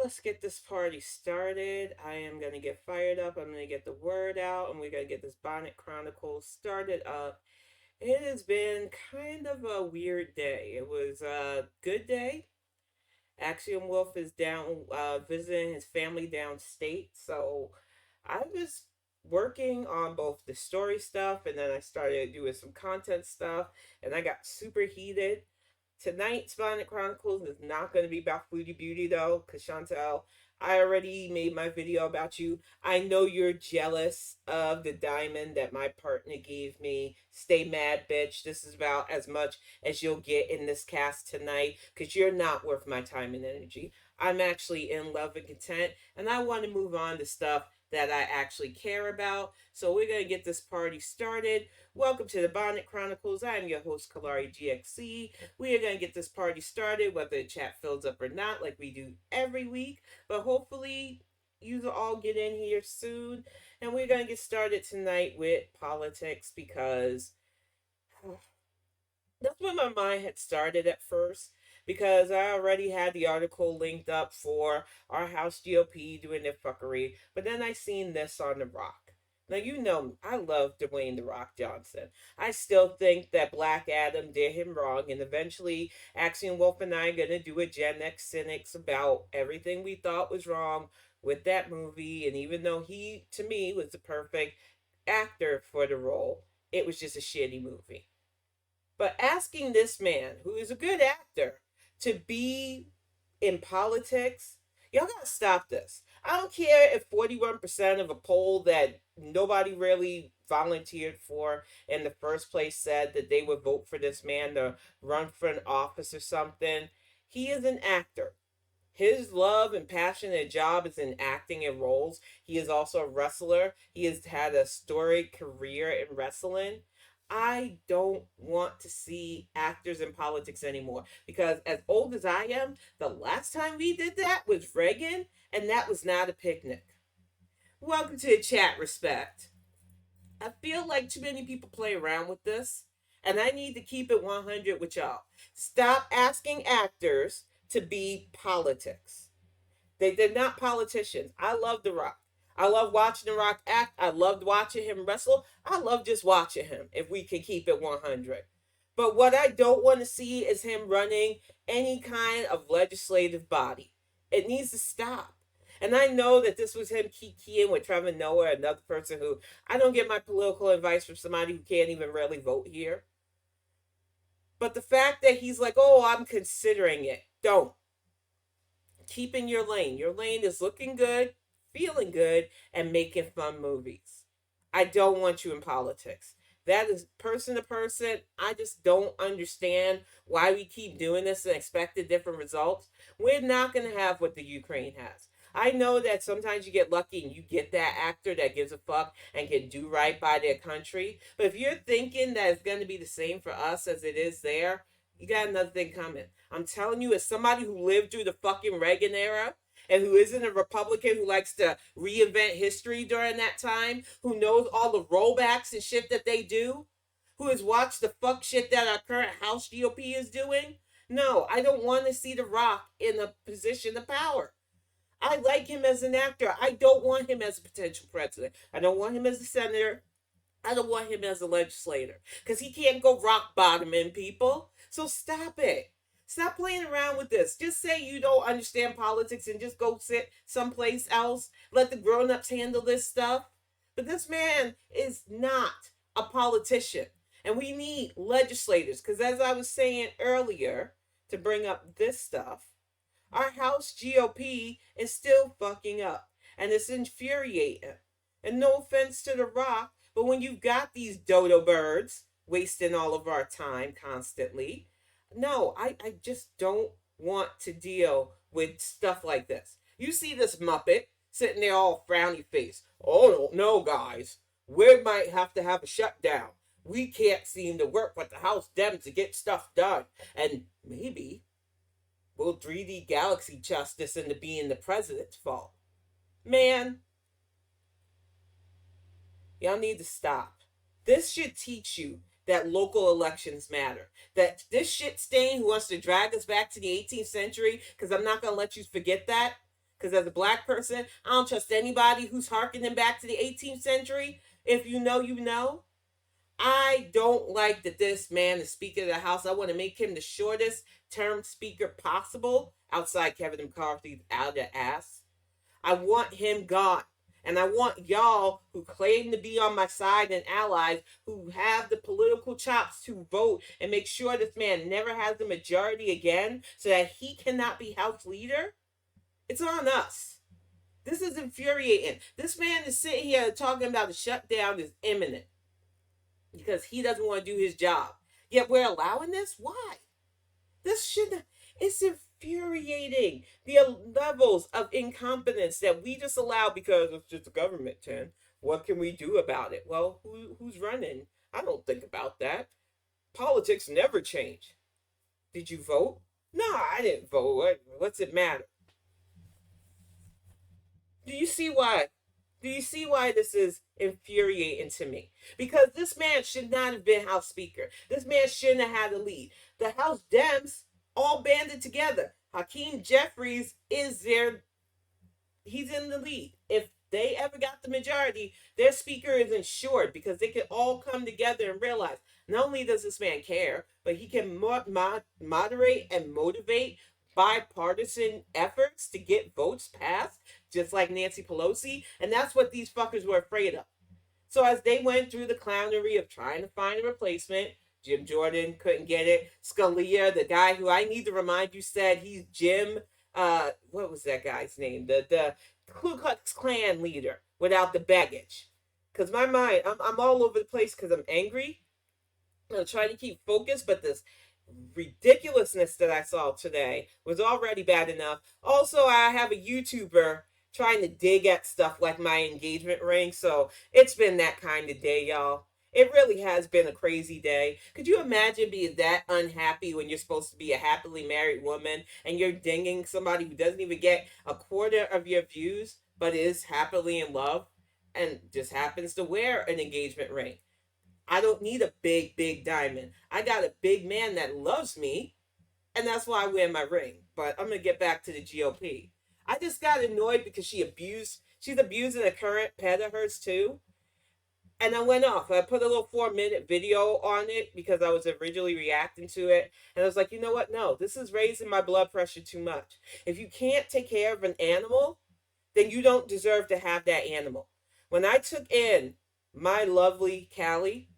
let's get this party started. I am going to get fired up. I'm going to get the word out, and we're going to get this Bonnet Chronicles started up. It has been kind of a weird day. It was a good day. Axiom Wolf is down visiting his family downstate, so I was working on both the story stuff, and then I started doing some content stuff, and I got super heated. Tonight's Bonnet Chronicles is not going to be about Foodie Beauty though, because Chantel, I already made my video about you. I know you're jealous of the diamond that my partner gave me. Stay mad, bitch. This is about as much as you'll get in this cast tonight, because you're not worth my time and energy. I'm actually in love and content, and I want to move on to stuff that I actually care about. So we're going to get this party started. Welcome to the Bonnet Chronicles. I'm your host, Kalari GXC. We are going to get this party started, whether the chat fills up or not, like we do every week. But hopefully, you will all get in here soon. And we're going to get started tonight with politics because that's where my mind had started at first. Because I already had the article linked up for our House GOP doing their fuckery. But then I seen this on The Rock. Now, you know, I love Dwayne The Rock Johnson. I still think that Black Adam did him wrong, and eventually, Axiom Wolf and I are going to do a Gen X Cynics about everything we thought was wrong with that movie. And even though he, to me, was the perfect actor for the role, it was just a shitty movie. But asking this man, who is a good actor, to be in politics, y'all gotta stop this. I don't care if 41% of a poll that nobody really volunteered for in the first place said that they would vote for this man to run for an office or something. He is an actor. His love and passion and job is in acting in roles. He is also a wrestler. He has had a storied career in wrestling. I don't want to see actors in politics anymore because, as old as I am, the last time we did that was Reagan, and that was not a picnic. Welcome to the chat, respect. I feel like too many people play around with this, and I need to keep it 100 with y'all. Stop asking actors to be politics. They're not politicians. I love The Rock. I love watching The Rock act. I loved watching him wrestle. I love just watching him if we can keep it 100. But what I don't want to see is him running any kind of legislative body. It needs to stop. And I know that this was him kikiing with Trevor Noah, another person who I don't get my political advice from somebody who can't even really vote here. But the fact that he's like, oh, I'm considering it. Don't. Keep in your lane. Your lane is looking good, feeling good, and making fun movies. I don't want you in politics. That is person to person. I just don't understand why we keep doing this and expecting different results. We're not going to have what the Ukraine has. I know that sometimes you get lucky and you get that actor that gives a fuck and can do right by their country. But if you're thinking that it's going to be the same for us as it is there, you got another thing coming. I'm telling you, as somebody who lived through the fucking Reagan era and who isn't a Republican who likes to reinvent history during that time, who knows all the rollbacks and shit that they do, who has watched the fuck shit that our current House GOP is doing. No, I don't want to see The Rock in a position of power. I like him as an actor. I don't want him as a potential president. I don't want him as a senator. I don't want him as a legislator because he can't go rock bottoming people. So stop it. Stop playing around with this. Just say you don't understand politics and just go sit someplace else. Let the grown-ups handle this stuff. But this man is not a politician. And we need legislators because, as I was saying earlier, to bring up this stuff, our House GOP is still fucking up. And it's infuriating. And no offense to The Rock, but when you've got these dodo birds wasting all of our time constantly, no, I just don't want to deal with stuff like this. You see this Muppet sitting there all frowny face. Oh, no, guys. We might have to have a shutdown. We can't seem to work with the House Dems to get stuff done. And maybe we'll 3D Galaxy justice into being the president's fault. Man, y'all need to stop. This should teach you that local elections matter. That this shit stain who wants to drag us back to the 18th century, because I'm not going to let you forget that, Because as a black person, I don't trust anybody who's harkening back to the 18th century. If you know, you know. I don't like that this man is Speaker of the House. I want to make him the shortest term Speaker possible outside Kevin McCarthy's out of the ass. I want him gone. And I want y'all who claim to be on my side and allies who have the political chops to vote and make sure this man never has the majority again so that he cannot be House leader. It's on us. This is infuriating. This man is sitting here talking about the shutdown is imminent because he doesn't want to do his job. Yet we're allowing this? Why? This shouldn't. It's infuriating. The levels of incompetence that we just allow because it's just a government, 10. What can we do about it? Well, who's running? I don't think about that. Politics never change. Did you vote? No, I didn't vote. What's it matter? Do you see why? Do you see why this is infuriating to me? Because this man should not have been House Speaker. This man shouldn't have had a lead. The House Dems all banded together. Hakeem Jeffries is there. He's in the lead. If they ever got the majority, their speaker is insured because they can all come together and realize not only does this man care, but he can moderate and motivate bipartisan efforts to get votes passed, just like Nancy Pelosi. And that's what these fuckers were afraid of. So as they went through the clownery of trying to find a replacement, Jim Jordan couldn't get it. Scalia, the guy who I need to remind you said he's Jim, what was that guy's name? The Ku Klux Klan leader without the baggage. Because my mind, I'm all over the place because I'm angry. I'm trying to keep focused, but this ridiculousness that I saw today was already bad enough. Also, I have a YouTuber trying to dig at stuff like my engagement ring. So it's been that kind of day, y'all. It really has been a crazy day. Could you imagine being that unhappy when you're supposed to be a happily married woman and you're dinging somebody who doesn't even get a quarter of your views but is happily in love and just happens to wear an engagement ring? I don't need a big, big diamond. I got a big man that loves me, and that's why I wear my ring. But I'm going to get back to the GOP. I just got annoyed because she's abusing a current pet of hers too. And I went off. I put a little 4-minute video on it because I was originally reacting to it. And I was like, you know what? No, this is raising my blood pressure too much. If you can't take care of an animal, then you don't deserve to have that animal. When I took in my lovely Callie,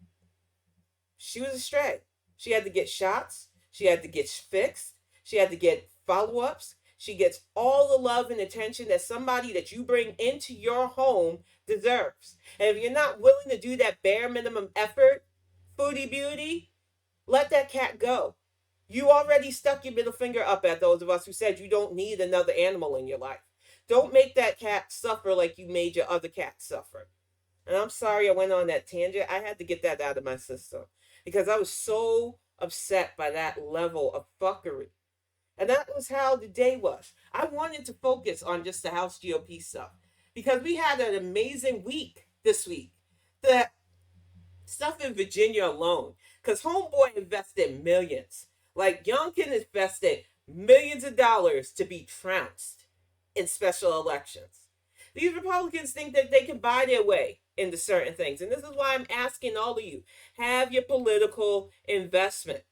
she was a stray. She had to get shots. She had to get fixed. She had to get follow-ups. She gets all the love and attention that somebody that you bring into your home deserves. And if you're not willing to do that bare minimum effort, foodie beauty, let that cat go. You already stuck your middle finger up at those of us who said you don't need another animal in your life. Don't make that cat suffer like you made your other cat suffer. And I'm sorry I went on that tangent. I had to get that out of my system because I was so upset by that level of fuckery. And that was how the day was. I wanted to focus on just the House GOP stuff because we had an amazing week this week. The stuff in Virginia alone, because Homeboy invested millions. Like Youngkin invested millions of dollars to be trounced in special elections. These Republicans think that they can buy their way into certain things. And this is why I'm asking all of you, have your political investment.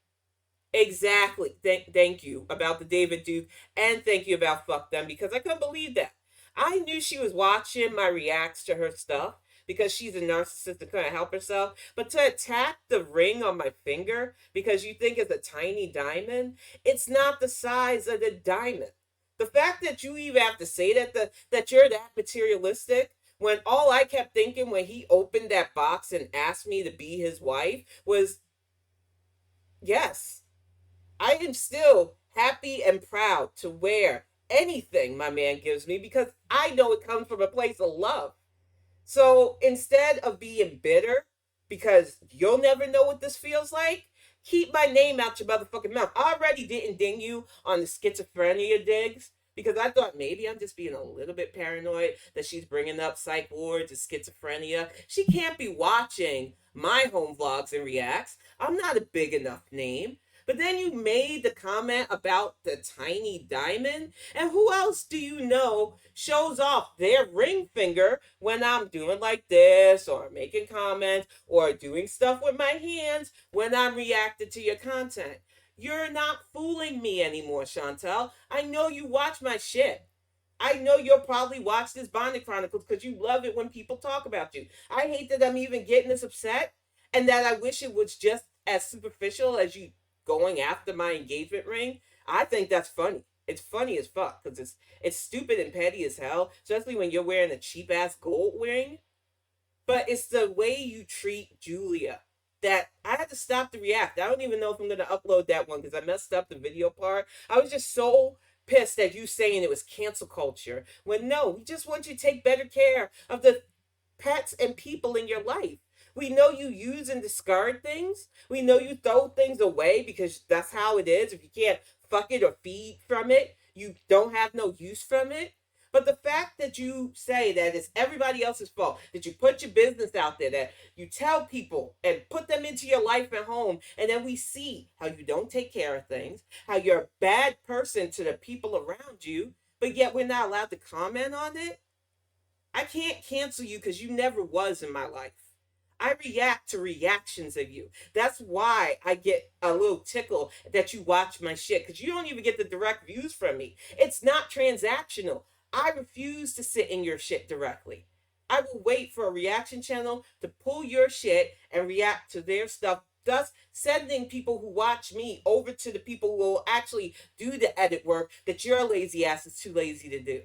Exactly. Thank you about the David Duke, and thank you about fuck them, because I couldn't believe that. I knew she was watching my reacts to her stuff because she's a narcissist and couldn't help herself. But to attack the ring on my finger because you think it's a tiny diamond, it's not the size of the diamond. The fact that you even have to say that you're that materialistic, when all I kept thinking when he opened that box and asked me to be his wife was, yes, I am still happy and proud to wear anything my man gives me because I know it comes from a place of love. So instead of being bitter because you'll never know what this feels like, keep my name out your motherfucking mouth. I already didn't ding you on the schizophrenia digs because I thought maybe I'm just being a little bit paranoid that she's bringing up psych wards and schizophrenia. She can't be watching my home vlogs and reacts. I'm not a big enough name. But then you made the comment about the tiny diamond. And who else do you know shows off their ring finger when I'm doing like this or making comments or doing stuff with my hands when I'm reacting to your content? You're not fooling me anymore, Chantel. I know you watch my shit. I know you'll probably watch this Bonding Chronicles because you love it when people talk about you. I hate that I'm even getting this upset and that I wish it was just as superficial as you going after my engagement ring. I think that's funny. It's funny as fuck because it's stupid and petty as hell, especially when you're wearing a cheap ass gold ring. But it's the way you treat Julia that I had to stop the react. I don't even know if I'm gonna upload that one because I messed up the video part. I was just so pissed at you saying it was cancel culture when no, we just want you to take better care of the pets and people in your life. We know you use and discard things. We know you throw things away because that's how it is. If you can't fuck it or feed from it, you don't have no use from it. But the fact that you say that it's everybody else's fault, that you put your business out there, that you tell people and put them into your life and home, and then we see how you don't take care of things, how you're a bad person to the people around you, but yet we're not allowed to comment on it. I can't cancel you because you never was in my life. I react to reactions of you. That's why I get a little tickle that you watch my shit because you don't even get the direct views from me. It's not transactional. I refuse to sit in your shit directly. I will wait for a reaction channel to pull your shit and react to their stuff, thus sending people who watch me over to the people who will actually do the edit work that your lazy ass is too lazy to do.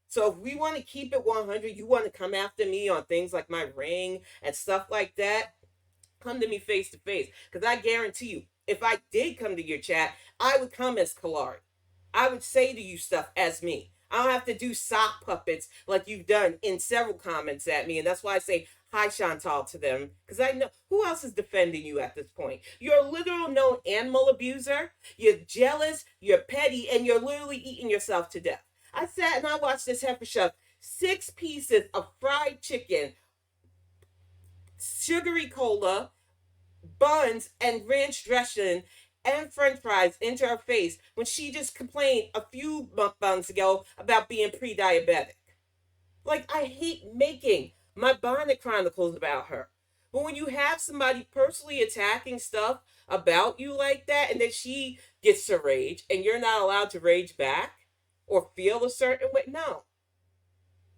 So if we want to keep it 100, you want to come after me on things like my ring and stuff like that, come to me face to face. Because I guarantee you, if I did come to your chat, I would come as Kalari. I would say to you stuff as me. I don't have to do sock puppets like you've done in several comments at me. And that's why I say hi, Chantal, to them. Because I know who else is defending you at this point. You're a literal known animal abuser. You're jealous, you're petty, and you're literally eating yourself to death. I sat and I watched this heifer shove 6 pieces of fried chicken, sugary cola, buns, and ranch dressing and french fries into her face when she just complained a few months ago about being pre-diabetic. Like, I hate making my Bonnet Chronicles about her. But when you have somebody personally attacking stuff about you like that and then she gets to rage and you're not allowed to rage back or feel a certain way, no.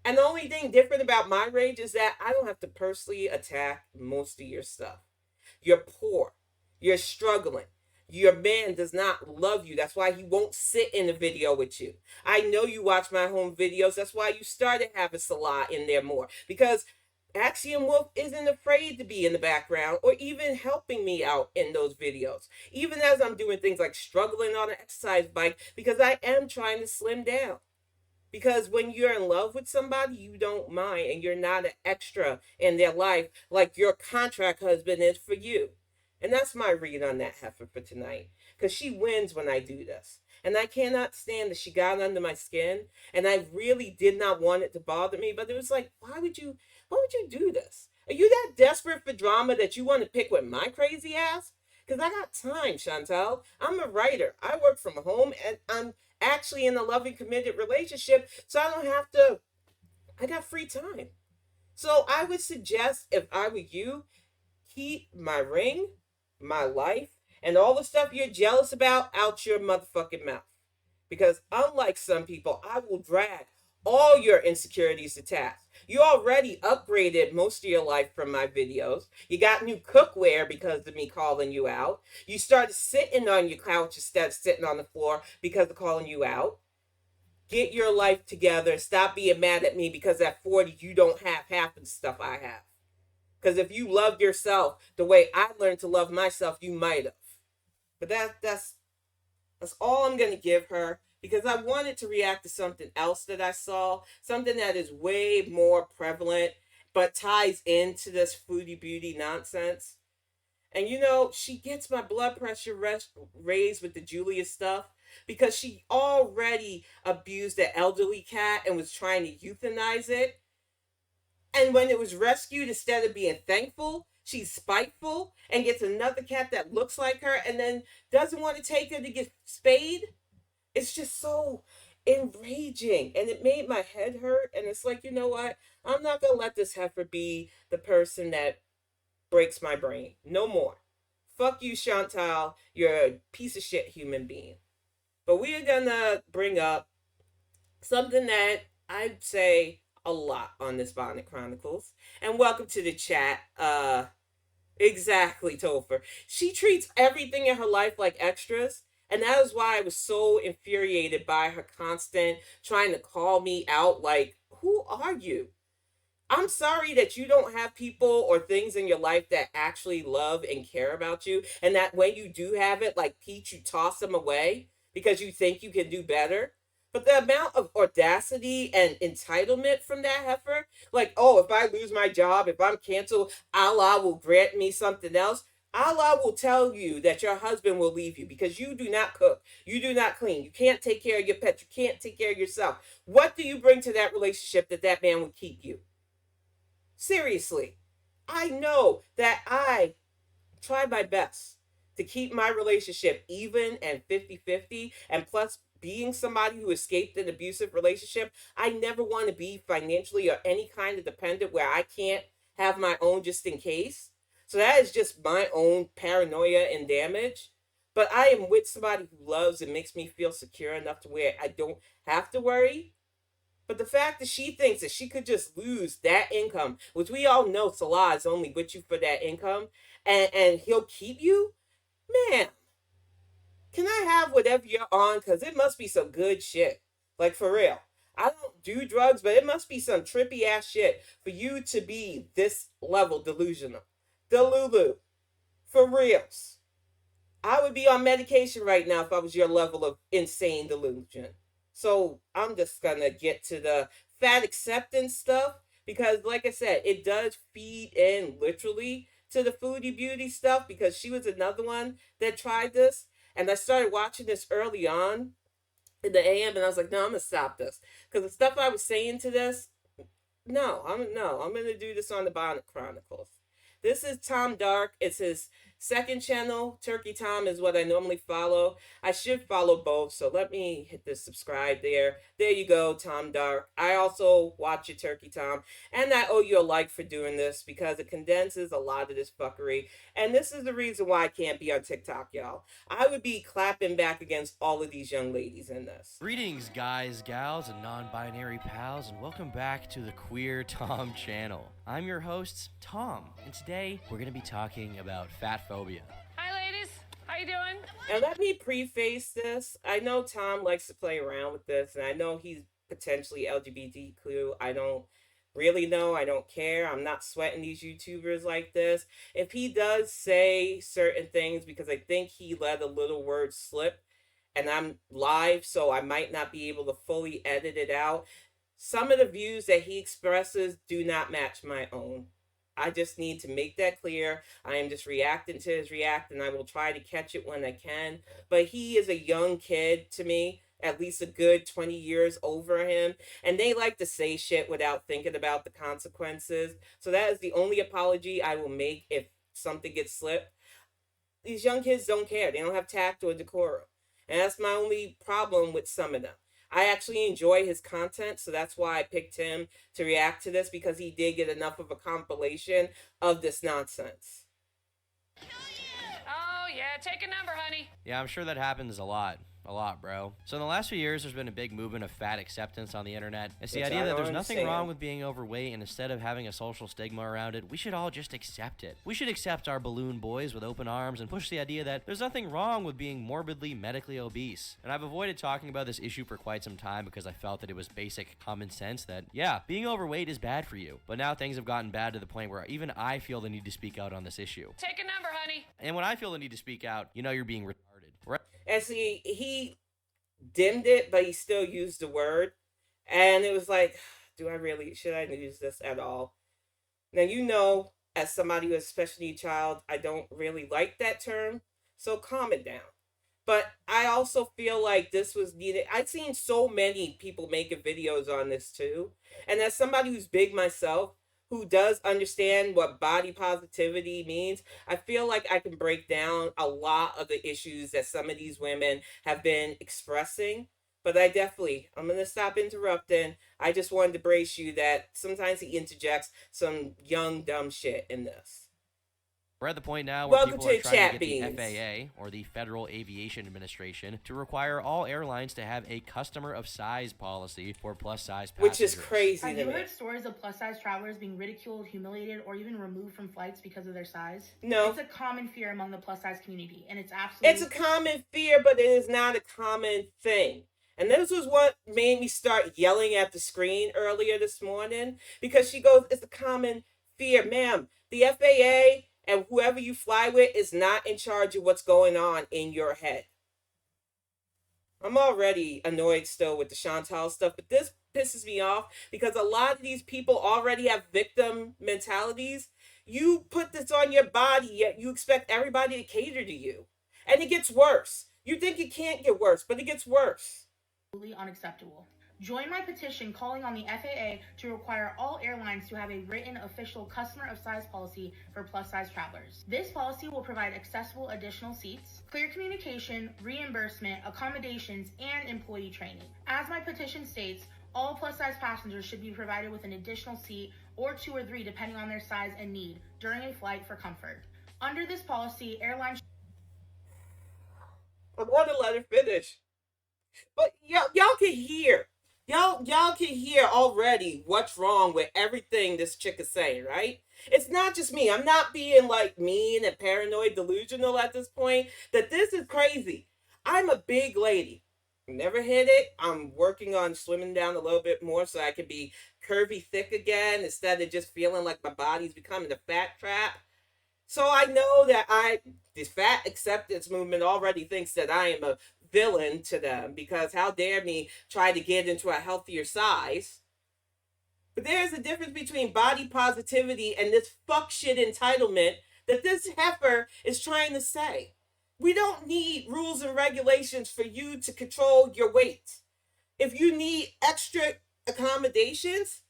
And the only thing different about my rage is that I don't have to personally attack most of your stuff. You're poor. You're struggling. Your man does not love you. That's why he won't sit in a video with you. I know you watch my home videos. That's why you started having Salah in there more. Because Axiom Wolf isn't afraid to be in the background or even helping me out in those videos. Even as I'm doing things like struggling on an exercise bike because I am trying to slim down. Because when you're in love with somebody, you don't mind and you're not an extra in their life like your contract husband is for you. And that's my read on that heifer for tonight. Because she wins when I do this. And I cannot stand that she got under my skin. And I really did not want it to bother me. But it was like, why would you do this? Are you that desperate for drama that you want to pick with my crazy ass? Because I got time, Chantel. I'm a writer. I work from home and I'm actually in a loving, committed relationship. So I don't have to, I got free time. So I would suggest, if I were you, keep my ring, my life, and all the stuff you're jealous about out your motherfucking mouth. Because unlike some people, I will drag all your insecurities to task. You already upgraded most of your life from my videos. You got new cookware because of me calling you out. You started sitting on your couch instead of sitting on the floor because of calling you out. Get your life together. Stop being mad at me because at 40 you don't have half of the stuff I have. Because if you loved yourself the way I learned to love myself, you might have. But that's all I'm going to give her because I wanted to react to something else that I saw, something that is way more prevalent but ties into this foodie beauty nonsense. And you know, she gets my blood pressure raised with the Julia stuff because she already abused the elderly cat and was trying to euthanize it. And when it was rescued, instead of being thankful, she's spiteful and gets another cat that looks like her and then doesn't want to take her to get spayed. It's just so enraging and it made my head hurt. And it's like, you know what? I'm not going to let this heifer be the person that breaks my brain. No more. Fuck you, Chantal. You're a piece of shit human being. But we are going to bring up something that I'd say a lot on this Bonnet Chronicles. And welcome to the chat. Exactly, Topher. She treats everything in her life like extras. And that is why I was so infuriated by her constant trying to call me out. Like, who are you? I'm sorry that you don't have people or things in your life that actually love and care about you. And that when you do have it, like Peach, you toss them away because you think you can do better. But the amount of audacity and entitlement from that heifer, like, oh, if I lose my job, if I'm canceled, Allah will grant me something else. Allah will tell you that your husband will leave you because you do not cook, you do not clean, you can't take care of your pet, you can't take care of yourself. What do you bring to that relationship that that man would keep you? Seriously, I know that I try my best to keep my relationship even and 50-50. And plus, being somebody who escaped an abusive relationship, I never want to be financially or any kind of dependent where I can't have my own just in case. So that is just my own paranoia and damage. But I am with somebody who loves and makes me feel secure enough to where I don't have to worry. But the fact that she thinks that she could just lose that income, which we all know Salah is only with you for that income, and he'll keep you, man, can I have whatever you're on? Because it must be some good shit. Like, for real. I don't do drugs, but it must be some trippy ass shit for you to be this level delusional. Delulu. For reals. I would be on medication right now if I was your level of insane delusion. So I'm just gonna get to the fat acceptance stuff because, like I said, it does feed in literally to the foodie beauty stuff because she was another one that tried this. And I started watching this early on in the AM and I was like, no, I'm gonna stop this. Because the stuff I was saying to this, I'm gonna do this on the Bonnet Chronicles. This is Tom Dark. It's his second channel. Turkey Tom is what I normally follow. I should follow both, so let me hit the subscribe there. There you go, Tom Dark. I also watch your Turkey Tom, and I owe you a like for doing this because it condenses a lot of this fuckery. And this is the reason why I can't be on TikTok, y'all. I would be clapping back against all of these young ladies in this. Greetings, guys, gals, and non-binary pals, and welcome back to the Queer Tom channel. I'm your host, Tom, and today we're going to be talking about fat phobia. Hi, ladies. How you doing? And let me preface this. I know Tom likes to play around with this, and I know he's potentially LGBTQ. I don't really know. I don't care. I'm not sweating these YouTubers like this. If he does say certain things, because I think he let a little word slip, and I'm live, so I might not be able to fully edit it out. Some of the views that he expresses do not match my own. I just need to make that clear. I am just reacting to his react, and I will try to catch it when I can. But he is a young kid to me, at least a good 20 years over him. And they like to say shit without thinking about the consequences. So that is the only apology I will make if something gets slipped. These young kids don't care. They don't have tact or decorum. And that's my only problem with some of them. I actually enjoy his content, so that's why I picked him to react to this because he did get enough of a compilation of this nonsense. Oh, yeah. Take a number, honey. Yeah, I'm sure that happens a lot, bro. So in the last few years, there's been a big movement of fat acceptance on the internet. It's the idea that there's nothing wrong with being overweight, and instead of having a social stigma around it, we should all just accept it. We should accept our balloon boys with open arms and push the idea that there's nothing wrong with being morbidly medically obese. And I've avoided talking about this issue for quite some time because I felt that it was basic common sense that, yeah, being overweight is bad for you. But now things have gotten bad to the point where even I feel the need to speak out on this issue. Take a number, honey. And when I feel the need to speak out, you know you're being retarded. Right? And see, he dimmed it, but he still used the word. And it was like, should I use this at all? Now, you know, as somebody with a special needs child, I don't really like that term. So calm it down. But I also feel like this was needed. I've seen so many people making videos on this too. And as somebody who's big myself, who does understand what body positivity means, I feel like I can break down a lot of the issues that some of these women have been expressing. But I'm going to stop interrupting. I just wanted to brace you that sometimes he interjects some young, dumb shit in this. We're at the point now where Welcome people to are the trying to chat get the beans. FAA, or the Federal Aviation Administration, to require all airlines to have a customer of size policy for plus size passengers. Which is crazy Have to you me. heard stories of plus size travelers being ridiculed, humiliated, or even removed from flights because of their size? No. It's a common fear among the plus size community, and it's absolutely... It's a common fear, but it is not a common thing. And this was what made me start yelling at the screen earlier this morning, because she goes, it's a common fear. Ma'am, the FAA and whoever you fly with is not in charge of what's going on in your head. I'm already annoyed still with the Chantal stuff, but this pisses me off because a lot of these people already have victim mentalities. You put this on your body, yet you expect everybody to cater to you. And it gets worse. You think it can't get worse, but it gets worse. Unacceptable. Join my petition calling on the FAA to require all airlines to have a written official customer of size policy for plus size travelers. This policy will provide accessible additional seats, clear communication, reimbursement, accommodations, and employee training. As my petition states, all plus size passengers should be provided with an additional seat or 2 or 3 depending on their size and need during a flight for comfort. Under this policy, airlines... I want to let her finish. But y'all can hear. Y'all can hear already what's wrong with everything this chick is saying, right? It's not just me. I'm not being like mean and paranoid, delusional at this point. That this is crazy. I'm a big lady. Never hit it. I'm working on slimming down a little bit more so I can be curvy thick again instead of just feeling like my body's becoming a fat trap. So I know that the fat acceptance movement already thinks that I am a villain to them because how dare me try to get into a healthier size. But there's a difference between body positivity and this fuck shit entitlement that this heifer is trying to say. We don't need rules and regulations for you to control your weight. If you need extra accommodations,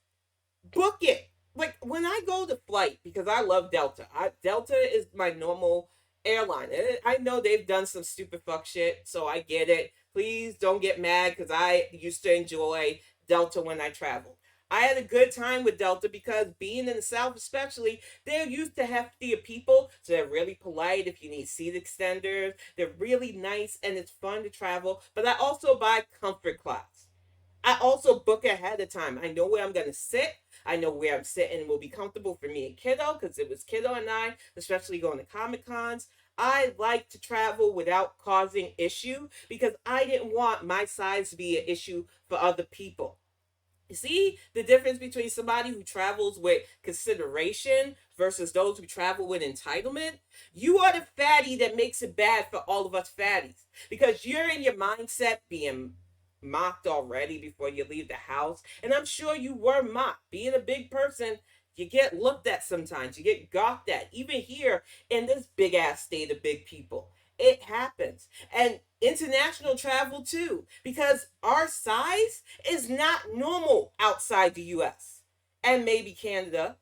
book it. Like when I go to flight, because I love Delta. Delta is my normal airline. And I know they've done some stupid fuck shit, so I get it. Please don't get mad because I used to enjoy Delta when I traveled. I had a good time with Delta because being in the South especially, they're used to heftier people. So they're really polite if you need seat extenders. They're really nice and it's fun to travel. But I also buy comfort class. I also book ahead of time. I know where I'm going to sit. I know where I'm sitting will be comfortable for me and Kiddo because it was Kiddo and I, especially going to Comic Cons. I like to travel without causing issue because I didn't want my size to be an issue for other people. You see the difference between somebody who travels with consideration versus those who travel with entitlement? You are the fatty that makes it bad for all of us fatties because you're in your mindset being mocked already before you leave the house. And I'm sure you were mocked. Being a big person, you get looked at sometimes. You get gawked at. Even here in this big ass state of big people. It happens. And international travel too. Because our size is not normal outside the US. And maybe Canada.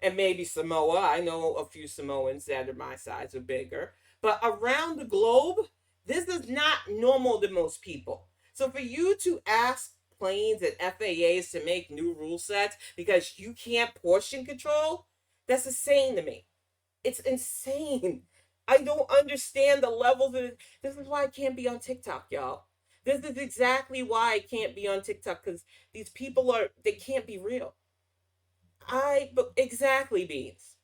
And maybe Samoa. I know a few Samoans that are my size or bigger. But around the globe, this is not normal to most people. So for you to ask planes and FAAs to make new rule sets because you can't portion control, that's insane to me. It's insane. I don't understand the levels of it. This is why I can't be on TikTok, y'all. This is exactly why I can't be on TikTok because these people they can't be real. Exactly, Beans.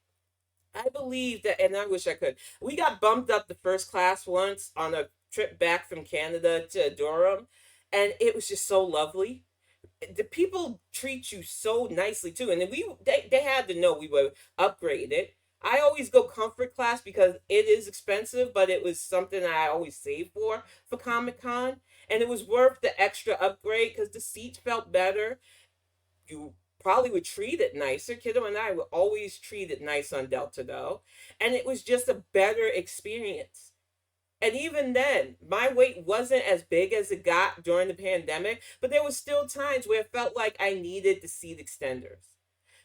I believe that, and I wish I could. We got bumped up to first class once on a trip back from Canada to Durham, and it was just so lovely. The people treat you so nicely too, and then they had to know we were upgraded. I always go comfort class because it is expensive, but it was something I always save for Comic Con, and it was worth the extra upgrade because the seats felt better. You probably would treat it nicer. Kiddo and I were always treated nice on Delta though, and it was just a better experience. And even then, my weight wasn't as big as it got during the pandemic, but there was still times where it felt like I needed the seat extenders.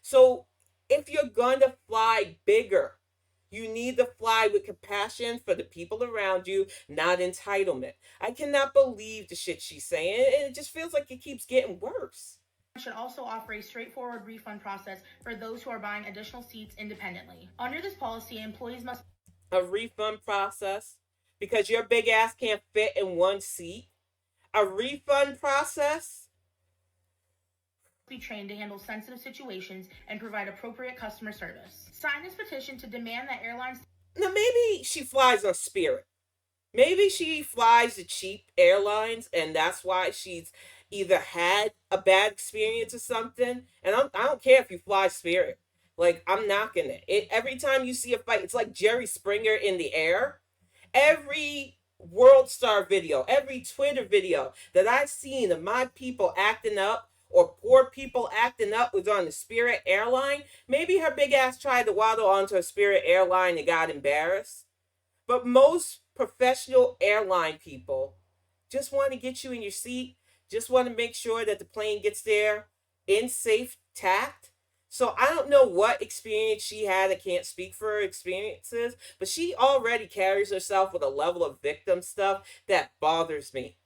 So if you're going to fly bigger, you need to fly with compassion for the people around you, not entitlement. I cannot believe the shit she's saying, and it just feels like it keeps getting worse. Should also offer a straightforward refund process for those who are buying additional seats independently. Under this policy, employees must a refund process because your big ass can't fit in one seat. A refund process be trained to handle sensitive situations and provide appropriate customer service. Sign this petition to demand that airlines. Now maybe she flies on Spirit. Maybe she flies the cheap airlines, and that's why she's either had a bad experience or something. And I don't care if you fly Spirit. Like, I'm knocking it. Every time you see a fight, it's like Jerry Springer in the air. Every World Star video, every Twitter video that I've seen of my people acting up or poor people acting up was on the Spirit airline. Maybe her big ass tried to waddle onto a Spirit airline and got embarrassed. But most professional airline people just want to get you in your seat, just want to make sure that the plane gets there in safe tact. So I don't know what experience she had. I can't speak for her experiences, but she already carries herself with a level of victim stuff that bothers me.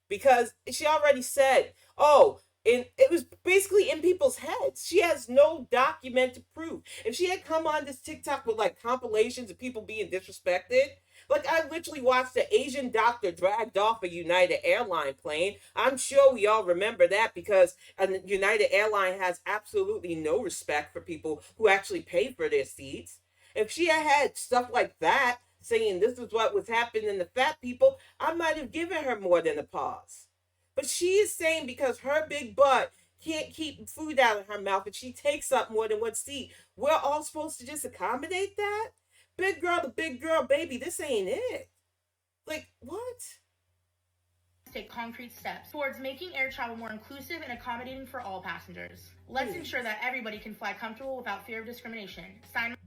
Because she already said, oh, and it was basically in people's heads. She has no documented proof. If she had come on this TikTok with like compilations of people being disrespected, like I literally watched an Asian doctor dragged off a United Airline plane. I'm sure we all remember that because United Airline has absolutely no respect for people who actually pay for their seats. If she had stuff like that, saying this is what was happening to fat people, I might have given her more than a pause. But she is saying because her big butt can't keep food out of her mouth and she takes up more than one seat, we're all supposed to just accommodate that? Big girl to big girl, baby, this ain't it. Like, what? Take concrete steps towards making air travel more inclusive and accommodating for all passengers. Let's ensure that everybody can fly comfortable without fear of discrimination.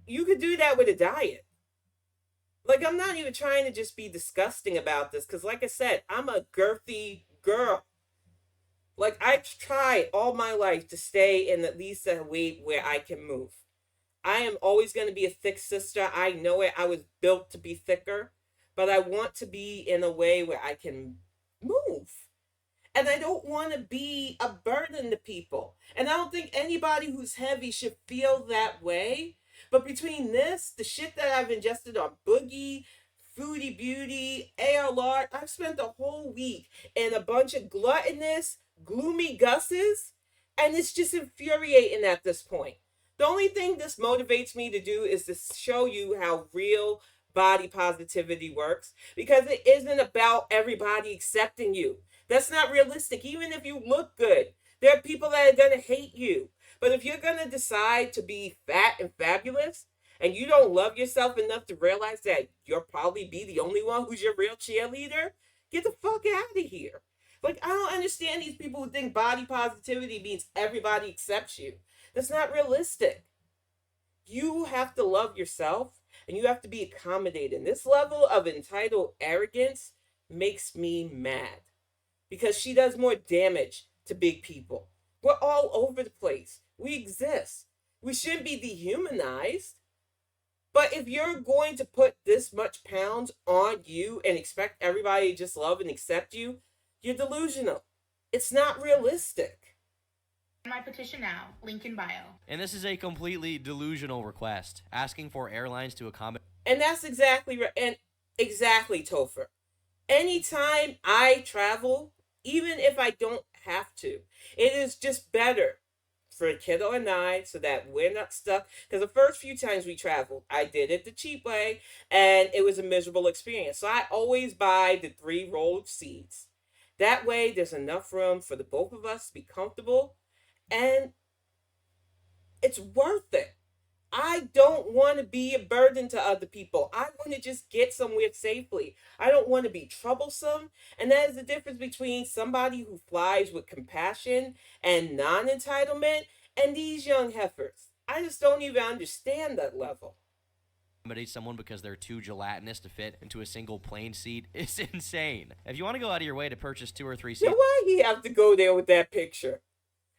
You could do that with a diet. Like, I'm not even trying to just be disgusting about this, because like I said, I'm a girthy girl. Like, I've tried all my life to stay in at least a weight where I can move. I am always going to be a thick sister. I know it. I was built to be thicker, but I want to be in a way where I can move. And I don't want to be a burden to people. And I don't think anybody who's heavy should feel that way. But between this, the shit that I've ingested on Boogie, Foodie Beauty, ALR, I've spent a whole week in a bunch of gluttonous, gloomy gusses, and it's just infuriating at this point. The only thing this motivates me to do is to show you how real body positivity works, because it isn't about everybody accepting you. That's not realistic. Even if you look good, there are people that are going to hate you. But if you're going to decide to be fat and fabulous, and you don't love yourself enough to realize that you'll probably be the only one who's your real cheerleader, get the fuck out of here. Like, I don't understand these people who think body positivity means everybody accepts you. That's not realistic. You have to love yourself, and you have to be accommodating. This level of entitled arrogance makes me mad, because she does more damage to big people. We're all over the place. We exist. We shouldn't be dehumanized. But if you're going to put this much pounds on you and expect everybody to just love and accept you, you're delusional. It's not realistic. My petition now, link in bio. And this is a completely delusional request, asking for airlines to accommodate. And that's exactly right. And exactly, Topher. Anytime I travel, even if I don't have to, it is just better for a kiddo and I, so that we're not stuck. Because the first few times we traveled, I did it the cheap way, and it was a miserable experience. So I always buy the 3-row seats. That way, there's enough room for the both of us to be comfortable, and it's worth it. I don't want to be a burden to other people. I want to just get somewhere safely. I don't want to be troublesome. And that is the difference between somebody who flies with compassion and non-entitlement and these young heifers. I just don't even understand that level. Accommodate someone because they're too gelatinous to fit into a single plane seat is insane. If you want to go out of your way to purchase 2 or 3 seats, Now, why he have to go there with that picture?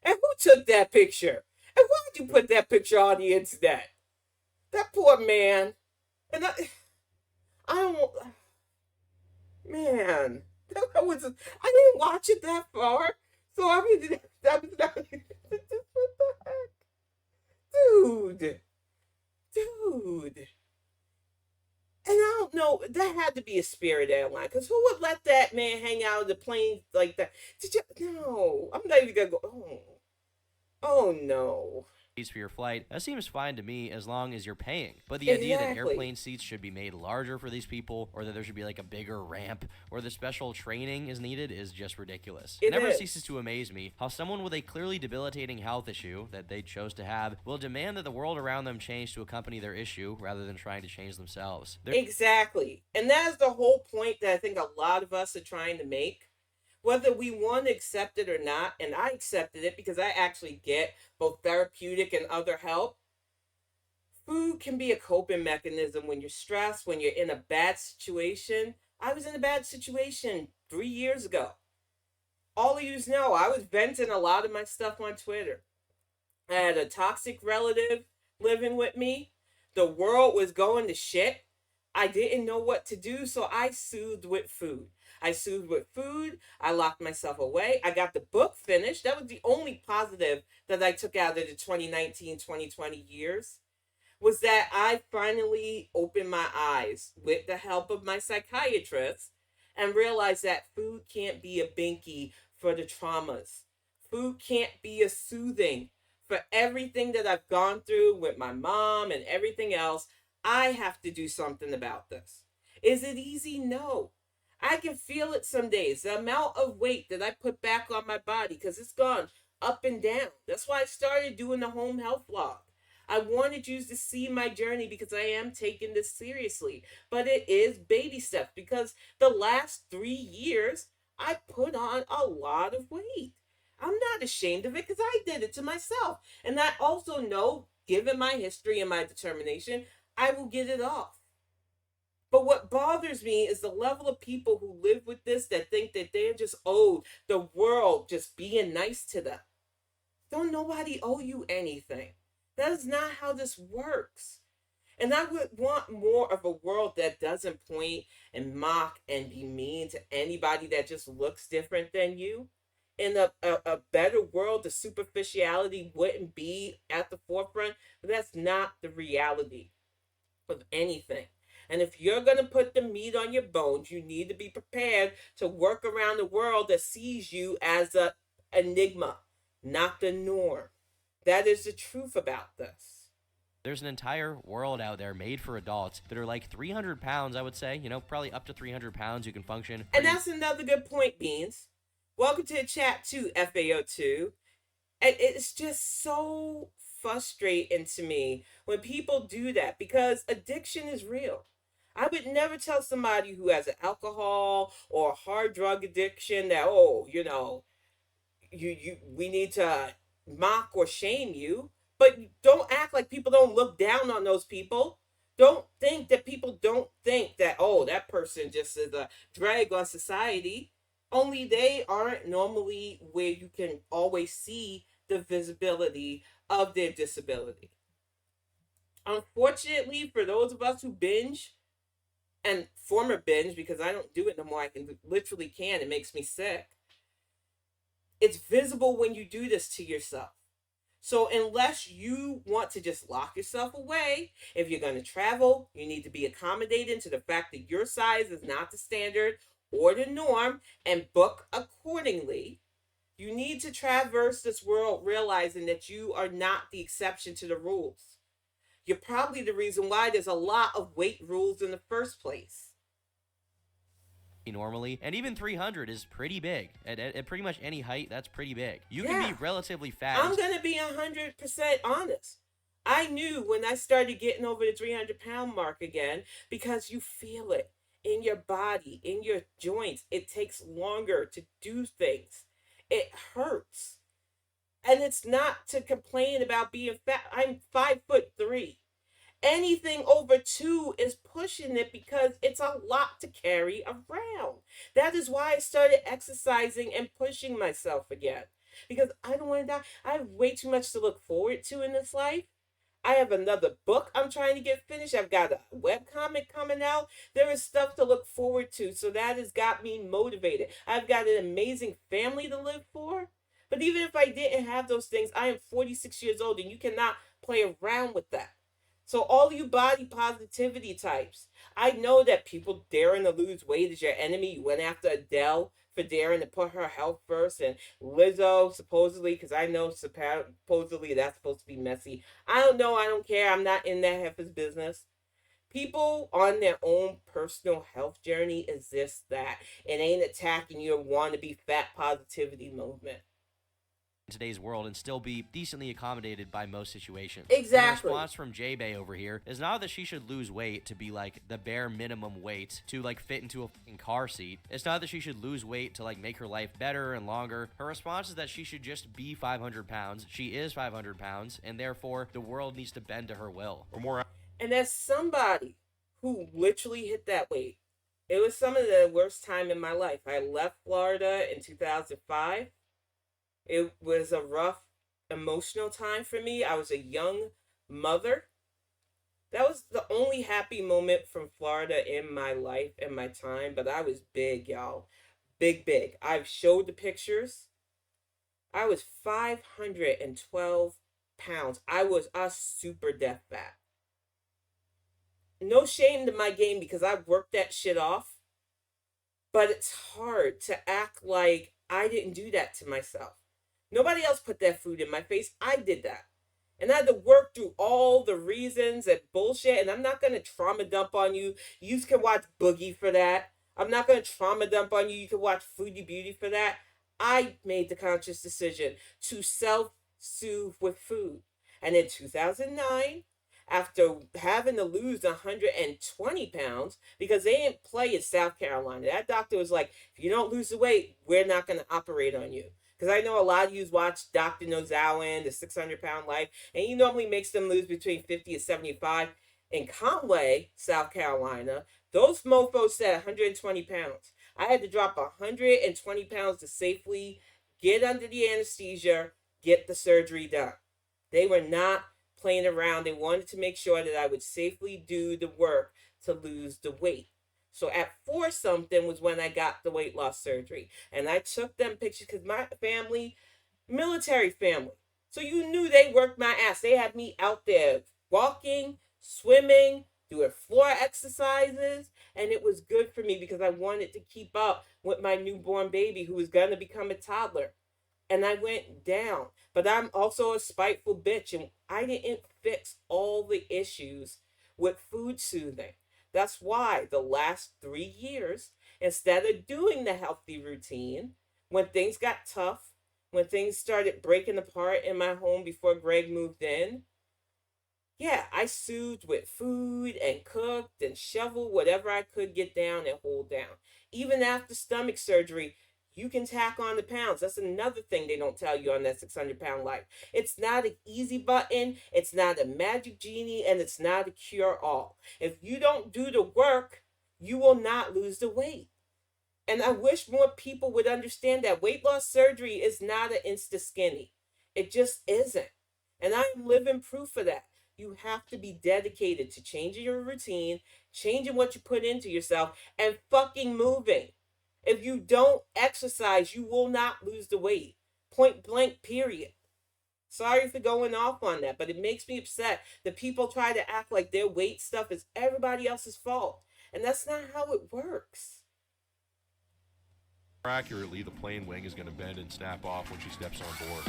And who took that picture? And why'd you put that picture on the internet? That poor man. And I don't, man, that was, I didn't watch it that far. So I mean, that was not, what the heck? Dude, dude. And I don't know, that had to be a Spirit airline, because who would let that man hang out of the plane like that? Did you? No, I'm not even gonna go. Oh no. For your flight, that seems fine to me as long as you're paying. But the idea that Exactly. airplane seats should be made larger for these people, or that there should be like a bigger ramp, or the special training is needed is just ridiculous. It never ceases to amaze me how someone with a clearly debilitating health issue that they chose to have will demand that the world around them change to accompany their issue rather than trying to change themselves. Exactly. And that's the whole point that I think a lot of us are trying to make. Whether we want to accept it or not, and I accepted it because I actually get both therapeutic and other help. Food can be a coping mechanism when you're stressed, when you're in a bad situation. I was in a bad situation 3 years ago. All of you know, I was venting a lot of my stuff on Twitter. I had a toxic relative living with me. The world was going to shit. I didn't know what to do, so I soothed with food. I soothed with food. I locked myself away. I got the book finished. That was the only positive that I took out of the 2019-2020 years, was that I finally opened my eyes with the help of my psychiatrist and realized that food can't be a binky for the traumas. Food can't be a soothing for everything that I've gone through with my mom and everything else. I have to do something about this. Is it easy? No. I can feel it some days. The amount of weight that I put back on my body, because it's gone up and down. That's why I started doing the home health vlog. I wanted you to see my journey because I am taking this seriously. But it is baby steps, because the last 3 years, I put on a lot of weight. I'm not ashamed of it because I did it to myself. And I also know, given my history and my determination, I will get it off. But what bothers me is the level of people who live with this that think that they're just owed the world just being nice to them. Don't nobody owe you anything. That is not how this works. And I would want more of a world that doesn't point and mock and be mean to anybody that just looks different than you. In a better world, the superficiality wouldn't be at the forefront. But that's not the reality of anything. And if you're going to put the meat on your bones, you need to be prepared to work around the world that sees you as an enigma, not the norm. That is the truth about this. There's an entire world out there made for adults that are like 300 pounds, I would say. Probably up to 300 pounds you can function. And that's another good point, Beans. Welcome to the chat too, FAO2. And it's just so frustrating to me when people do that, because addiction is real. I would never tell somebody who has an alcohol or hard drug addiction that, we need to mock or shame you. But don't act like people don't look down on those people. Don't think that people don't think that, that person just is a drag on society. Only they aren't normally where you can always see the visibility of their disability. Unfortunately, for those of us who binge, and former binge, because I don't do it no more, I literally can, it makes me sick. It's visible when you do this to yourself. So unless you want to just lock yourself away, if you're going to travel, you need to be accommodating to the fact that your size is not the standard or the norm, and book accordingly. You need to traverse this world realizing that you are not the exception to the rules. You're probably the reason why there's a lot of weight rules in the first place. Normally, and even 300 is pretty big. At pretty much any height, that's pretty big. You can be relatively fat. I'm going to be 100% honest. I knew when I started getting over the 300-pound mark again, because you feel it in your body, in your joints. It takes longer to do things. It hurts. And it's not to complain about being fat. I'm 5'3". Anything over 2 is pushing it, because it's a lot to carry around. That is why I started exercising and pushing myself again. because I don't want to die. I have way too much to look forward to in this life. I have another book I'm trying to get finished. I've got a webcomic coming out. There is stuff to look forward to. So that has got me motivated. I've got an amazing family to live for. But even if I didn't have those things, I am 46 years old and you cannot play around with that. So all you body positivity types, I know that people daring to lose weight is your enemy. You went after Adele for daring to put her health first, and Lizzo supposedly, because I know supposedly that's supposed to be messy. I don't know. I don't care. I'm not in that heifer's business. People on their own personal health journey is this, that. It ain't attacking your wannabe fat positivity movement. Today's world and still be decently accommodated by most situations. Exactly. The response from J-Bay over here is not that she should lose weight to be like the bare minimum weight to like fit into a fucking car seat. It's not that she should lose weight to like make her life better and longer. Her response is that she should just be 500 pounds. She is 500 pounds, and therefore the world needs to bend to her will. Or more. And as somebody who literally hit that weight, it was some of the worst time in my life. I left Florida in 2005. It was a rough emotional time for me. I was a young mother. That was the only happy moment from Florida in my life and my time, but I was big, y'all. Big, big. I've showed the pictures. I was 512 pounds. I was a super death fat. No shame to my game because I worked that shit off, but it's hard to act like I didn't do that to myself. Nobody else put that food in my face. I did that. And I had to work through all the reasons and bullshit. And I'm not going to trauma dump on you. You can watch Boogie for that. I'm not going to trauma dump on you. You can watch Foodie Beauty for that. I made the conscious decision to self-soothe with food. And in 2009, after having to lose 120 pounds, because they didn't play in South Carolina, that doctor was like, if you don't lose the weight, we're not going to operate on you. Because I know a lot of you watch Dr. Nozawan, the 600-pound life, and he normally makes them lose between 50 and 75. In Conway, South Carolina, those mofos said 120 pounds. I had to drop 120 pounds to safely get under the anesthesia, get the surgery done. They were not playing around. They wanted to make sure that I would safely do the work to lose the weight. So at 4-something was when I got the weight loss surgery. And I took them pictures because my family, military family. So you knew they worked my ass. They had me out there walking, swimming, doing floor exercises. And it was good for me because I wanted to keep up with my newborn baby who was going to become a toddler. And I went down. But I'm also a spiteful bitch. And I didn't fix all the issues with food soothing. That's why the last 3 years, instead of doing the healthy routine, when things got tough, when things started breaking apart in my home before Greg moved in, yeah, I soothed with food and cooked and shoveled whatever I could get down and hold down. Even after stomach surgery, you can tack on the pounds. That's another thing they don't tell you on that 600-pound life. It's not an easy button. It's not a magic genie, and it's not a cure-all. If you don't do the work, you will not lose the weight. And I wish more people would understand that weight loss surgery is not an insta-skinny. It just isn't. And I am living proof of that. You have to be dedicated to changing your routine, changing what you put into yourself, and fucking moving. If you don't exercise, you will not lose the weight. Point blank, period. Sorry for going off on that, but it makes me upset that people try to act like their weight stuff is everybody else's fault. And that's not how it works. Accurately, the plane wing is going to bend and snap off when she steps on board.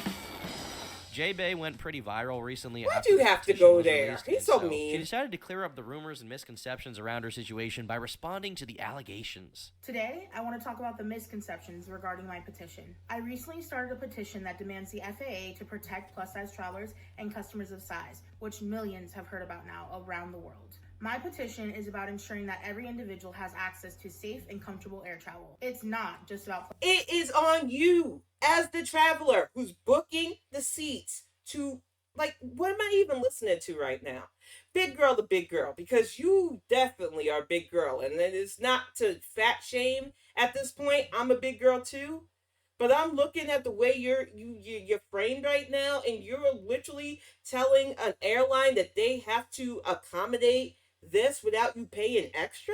J-Bay went pretty viral recently. Why'd you have to go there? He's so mean. She decided to clear up the rumors and misconceptions around her situation by responding to the allegations. Today, I want to talk about the misconceptions regarding my petition. I recently started a petition that demands the FAA to protect plus-size travelers and customers of size, which millions have heard about now around the world. My petition is about ensuring that every individual has access to safe and comfortable air travel. It's not just about... It is on you as the traveler who's booking the seats to, like, what am I even listening to right now? Big girl to big girl, because you definitely are a big girl. And it is not to fat shame at this point. I'm a big girl too. But I'm looking at the way you're framed right now, and you're literally telling an airline that they have to accommodate this without you paying extra.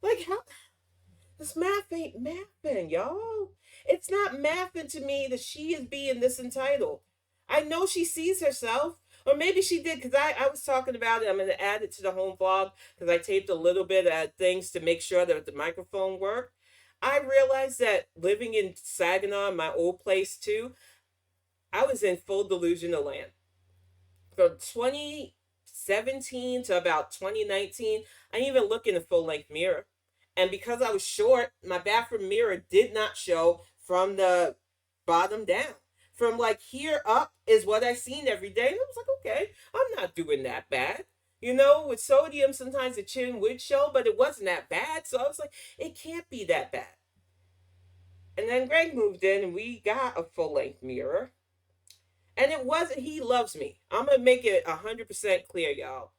Like how this math ain't mathing, y'all. It's not mathing to me that she is being this entitled. I know she sees herself, or maybe she did, because I was talking about it. I'm going to add it to the home vlog because I taped a little bit of things to make sure that the microphone worked. I realized that living in Saginaw, my old place too, I was in full delusional land. From 2017 to about 2019, I didn't even look in a full length mirror. And because I was short, my bathroom mirror did not show from the bottom down. From like here up is what I seen every day. And I was like, okay, I'm not doing that bad. You know, with sodium, sometimes the chin would show, but it wasn't that bad. So I was like, it can't be that bad. And then Greg moved in and we got a full length mirror. And it wasn't, he loves me. I'm going to make it 100% clear, y'all.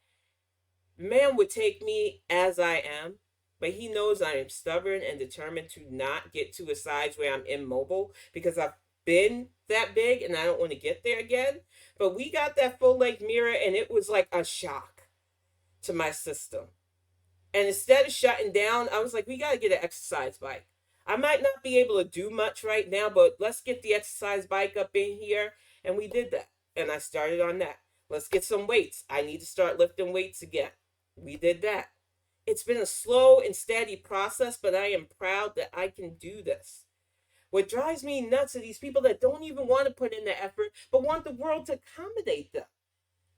Man would take me as I am, but he knows I am stubborn and determined to not get to a size where I'm immobile because I've been that big and I don't want to get there again. But we got that full length mirror and it was like a shock to my system. And instead of shutting down, I was like, we got to get an exercise bike. I might not be able to do much right now, but let's get the exercise bike up in here. And we did that. And I started on that. Let's get some weights. I need to start lifting weights again. We did that. It's been a slow and steady process, but I am proud that I can do this. What drives me nuts are these people that don't even want to put in the effort, but want the world to accommodate them.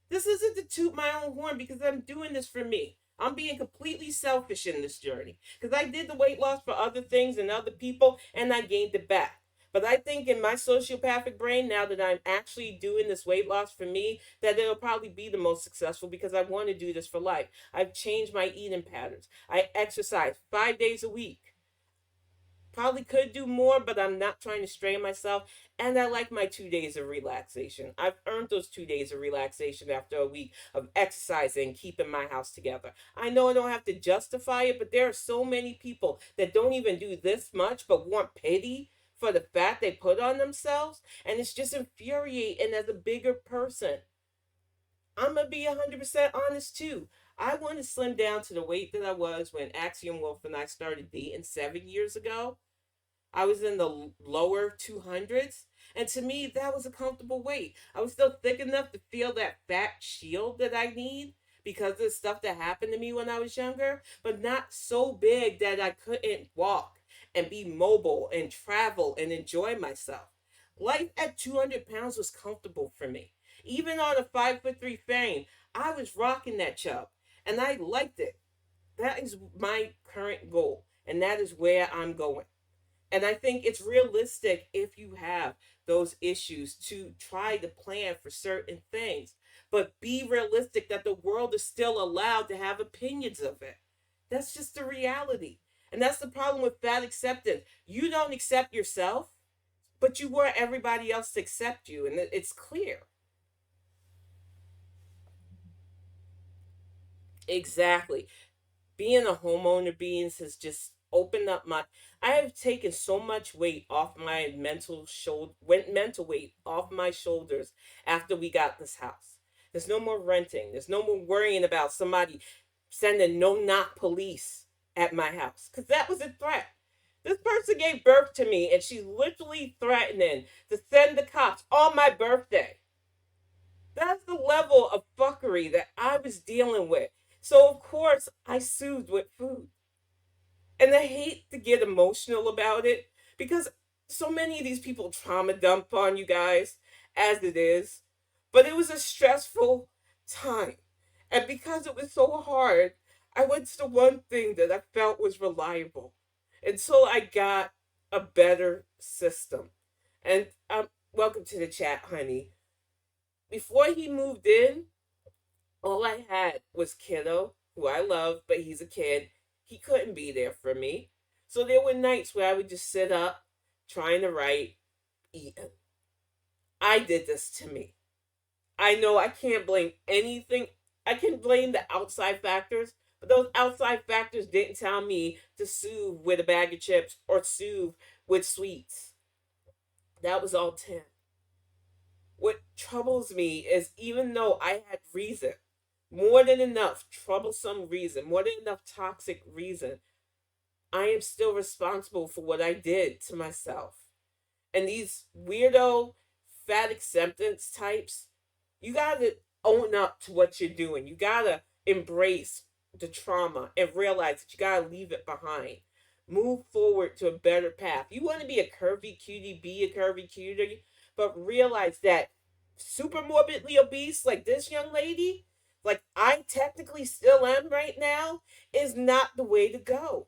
This isn't to toot my own horn because I'm doing this for me. I'm being completely selfish in this journey because I did the weight loss for other things and other people and I gained it back. But I think in my sociopathic brain, now that I'm actually doing this weight loss for me, that it'll probably be the most successful because I want to do this for life. I've changed my eating patterns. I exercise 5 days a week. Probably could do more, but I'm not trying to strain myself. And I like my 2 days of relaxation. I've earned those 2 days of relaxation after a week of exercising and keeping my house together. I know I don't have to justify it, but there are so many people that don't even do this much but want pity for the fat they put on themselves. And it's just infuriating as a bigger person. I'm going to be 100% honest too. I want to slim down to the weight that I was when Axiom Wolf and I started dating 7 years ago. I was in the lower 200s. And to me, that was a comfortable weight. I was still thick enough to feel that fat shield that I need because of the stuff that happened to me when I was younger, but not so big that I couldn't walk and be mobile and travel and enjoy myself. Life at 200 pounds was comfortable for me. Even on a 5'3" frame, I was rocking that chub and I liked it. That is my current goal, and that is where I'm going. And I think it's realistic if you have those issues to try to plan for certain things, but be realistic that the world is still allowed to have opinions of it. That's just the reality. And that's the problem with fat acceptance. You don't accept yourself, but you want everybody else to accept you, and it's clear. Exactly. Being a homeowner beings has just opened up my I have taken so much weight off my mental weight off my shoulders after we got this house. There's no more renting. There's no more worrying about somebody sending no knock police at my house because that was a threat. This person gave birth to me and she's literally threatening to send the cops on my birthday. That's the level of fuckery that I was dealing with. So of course I soothed with food. And I hate to get emotional about it because so many of these people trauma dump on you guys as it is. But it was a stressful time. And because it was so hard, I went to the one thing that I felt was reliable until I got a better system. And welcome to the chat, honey. Before he moved in, all I had was Kiddo, who I love, but he's a kid. He couldn't be there for me. So there were nights where I would just sit up, trying to write, eating. I did this to me. I know I can't blame anything. I can blame the outside factors, But those outside factors didn't tell me to soothe with a bag of chips or soothe with sweets. That was all 10. What troubles me is even though I had reason, more than enough troublesome reason, more than enough toxic reason, I am still responsible for what I did to myself. And these weirdo fat acceptance types, you gotta own up to what you're doing. You gotta embrace the trauma and realize that you gotta leave it behind. Move forward to a better path. You want to be a curvy cutie, be a curvy cutie, but realize that super morbidly obese like this young lady, like I technically still am right now, is not the way to go.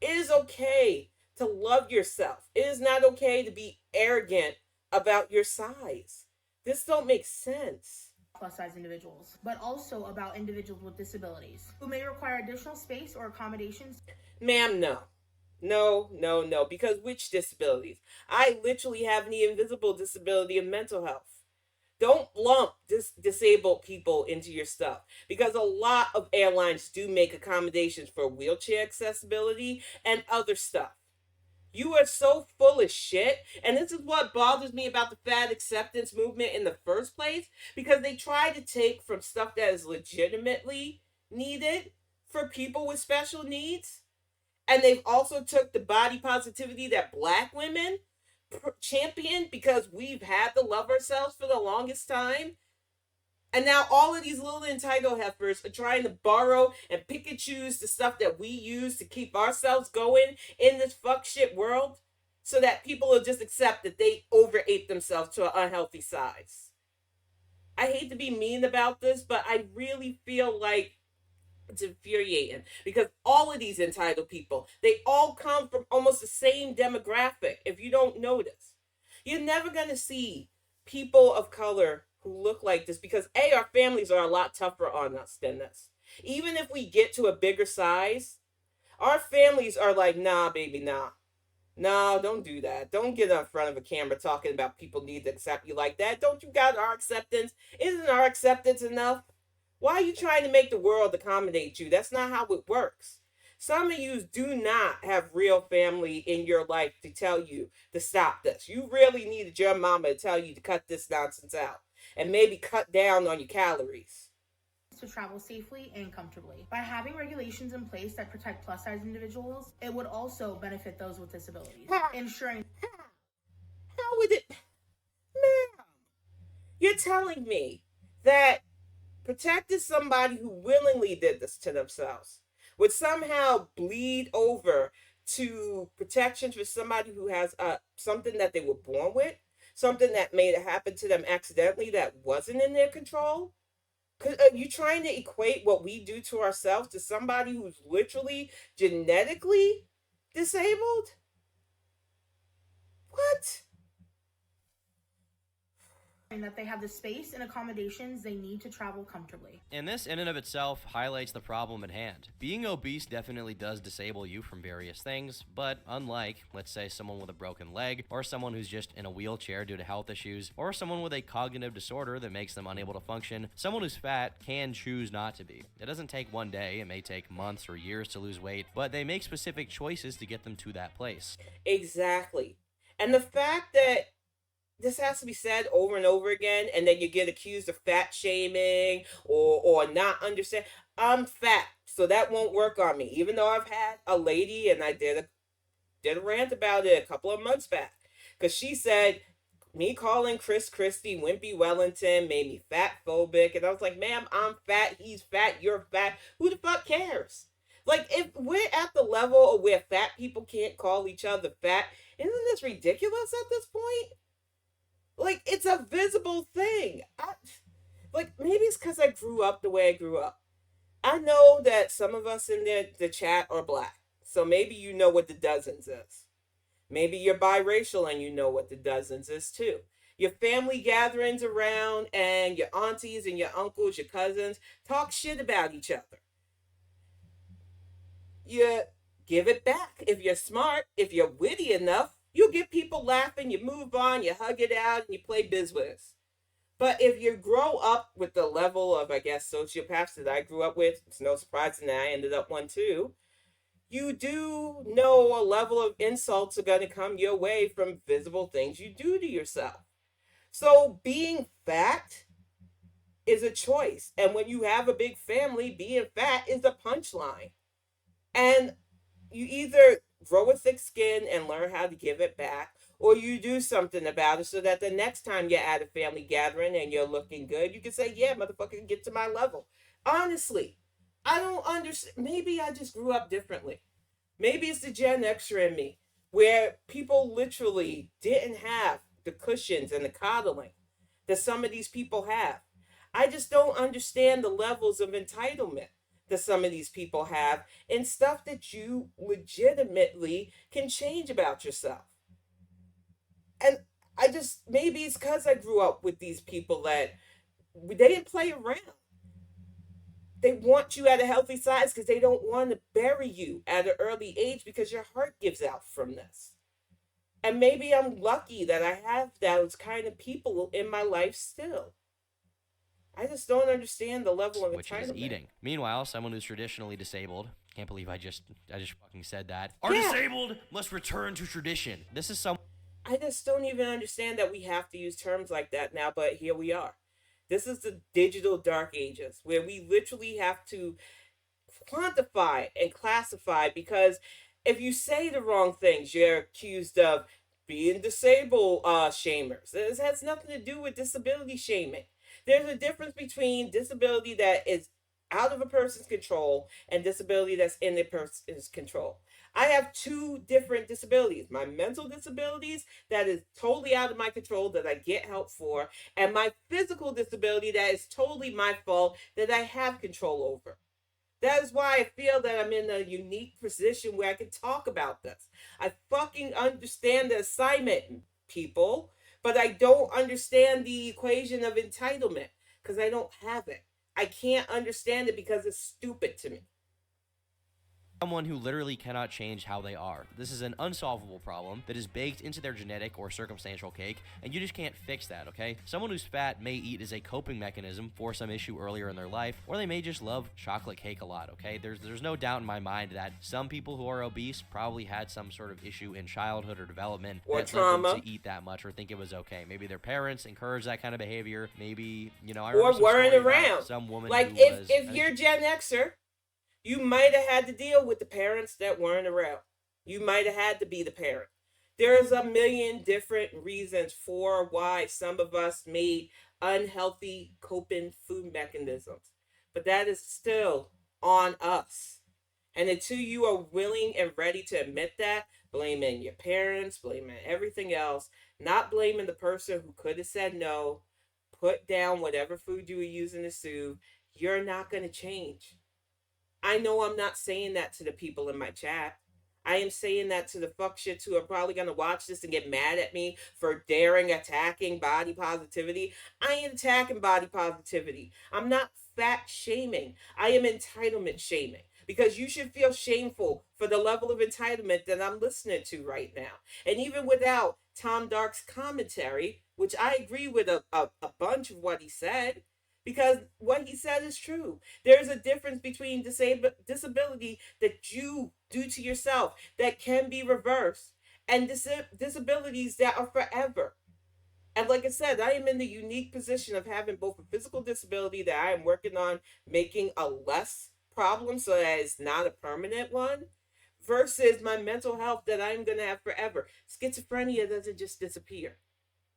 It is okay to love yourself. It is not okay to be arrogant about your size. This don't make sense. Plus size individuals, but also about individuals with disabilities who may require additional space or accommodations. Ma'am, no. No. Because which disabilities? I literally have the invisible disability of mental health. Don't lump disabled people into your stuff because a lot of airlines do make accommodations for wheelchair accessibility and other stuff. You are so full of shit. And this is what bothers me about the fat acceptance movement in the first place, because they try to take from stuff that is legitimately needed for people with special needs. And they've also took the body positivity that black women champion because we've had to love ourselves for the longest time. And now all of these little entitled heifers are trying to borrow and pick and choose the stuff that we use to keep ourselves going in this fuck shit world so that people will just accept that they overate themselves to an unhealthy size. I hate to be mean about this, but I really feel like it's infuriating because all of these entitled people, they all come from almost the same demographic. If you don't notice, you're never going to see people of color who look like this because our families are a lot tougher on us than this. Even if we get to a bigger size, our families are like, nah, baby, nah. No, don't do that. Don't get in front of a camera talking about people need to accept you like that. Don't you got our acceptance? Isn't our acceptance enough? Why are you trying to make the world accommodate you? That's not how it works. Some of you do not have real family in your life to tell you to stop this. You really needed your mama to tell you to cut this nonsense out and maybe cut down on your calories. To travel safely and comfortably. By having regulations in place that protect plus size individuals, it would also benefit those with disabilities, ensuring. How would it? Ma'am, you're telling me that protected somebody who willingly did this to themselves would somehow bleed over to protections for somebody who has something that they were born with, something that may have happened to them accidentally that wasn't in their control? Are you trying to equate what we do to ourselves to somebody who's literally genetically disabled? What? That they have the space and accommodations they need to travel comfortably. And this in and of itself highlights the problem at hand. Being obese definitely does disable you from various things, but unlike, let's say, someone with a broken leg, or someone who's just in a wheelchair due to health issues, or someone with a cognitive disorder that makes them unable to function, someone who's fat can choose not to be. It doesn't take one day, it may take months or years to lose weight, but they make specific choices to get them to that place. Exactly. And the fact that this has to be said over and over again, and then you get accused of fat shaming or not understand. I'm fat, so that won't work on me. Even though I've had a lady, and I did a rant about it a couple of months back, because she said me calling Chris Christie Wimpy Wellington made me fat phobic, and I was like, ma'am, I'm fat, he's fat, you're fat. Who the fuck cares? Like, if we're at the level of where fat people can't call each other fat, isn't this ridiculous at this point? Like, it's a visible thing. Maybe it's because I grew up the way I grew up. I know that some of us in the chat are black. So maybe you know what the dozens is. Maybe you're biracial and you know what the dozens is too. Your family gatherings around and your aunties and your uncles, your cousins, talk shit about each other. You give it back. If you're smart, if you're witty enough, you get people laughing, you move on, you hug it out, and you play biz with us. But if you grow up with the level of, I guess, sociopaths that I grew up with, it's no surprise that I ended up one too. You do know a level of insults are going to come your way from visible things you do to yourself. So being fat is a choice. And when you have a big family, being fat is a punchline. And you either grow a thick skin and learn how to give it back, or you do something about it so that the next time you're at a family gathering and you're looking good, you can say, yeah, motherfucker, get to my level. Honestly, I don't understand. Maybe I just grew up differently. Maybe it's the Gen Xer in me, where people literally didn't have the cushions and the coddling that some of these people have. I just don't understand the levels of entitlement that some of these people have and stuff that you legitimately can change about yourself. And I just, maybe it's because I grew up with these people that they didn't play around. They want you at a healthy size because they don't want to bury you at an early age because your heart gives out from this. And maybe I'm lucky that I have those kind of people in my life still. I just don't understand the level of which is entitlement. eating. Meanwhile, someone who's traditionally disabled, can't believe I just fucking said that, are Yeah. disabled must return to tradition. This is some. I just don't even understand that we have to use terms like that now, but here we are. This is the digital dark ages where we literally have to quantify and classify, because if you say the wrong things, you're accused of being disabled shamers. This has nothing to do with disability shaming. There's a difference between disability that is out of a person's control and disability that's in a person's control. I have two different disabilities: my mental disabilities, that is totally out of my control, that I get help for, and my physical disability, that is totally my fault, that I have control over. That is why I feel that I'm in a unique position where I can talk about this. I fucking understand the assignment, people, but I don't understand the equation of entitlement because I don't have it. I can't understand it because it's stupid to me. Someone who literally cannot change how they are. This is an unsolvable problem that is baked into their genetic or circumstantial cake, and you just can't fix that, okay? Someone who's fat may eat as a coping mechanism for some issue earlier in their life, or they may just love chocolate cake a lot, okay? There's no doubt in my mind that some people who are obese probably had some sort of issue in childhood or development Or that led them trauma. to eat that much or think it was okay. Maybe their parents encouraged that kind of behavior. Maybe, I Or remember some weren't story about around. some woman Like who was... if you're Gen Xer, you might have had to deal with the parents that weren't around. You might have had to be the parent. There's a million different reasons for why some of us made unhealthy coping food mechanisms. But that is still on us. And until you are willing and ready to admit that, blaming your parents, blaming everything else, not blaming the person who could have said no, put down whatever food you were using to soothe, you're not going to change. I know I'm not saying that to the people in my chat. I am saying that to the fuck shits who are probably going to watch this and get mad at me for daring attacking body positivity. I ain't attacking body positivity. I'm not fat shaming. I am entitlement shaming. Because you should feel shameful for the level of entitlement that I'm listening to right now. And even without Tom Dark's commentary, which I agree with a bunch of what he said, because what he said is true. There's a difference between disability that you do to yourself that can be reversed and disabilities that are forever. And like I said, I am in the unique position of having both a physical disability that I am working on making a less problem so that it's not a permanent one, versus my mental health that I'm going to have forever. Schizophrenia doesn't just disappear.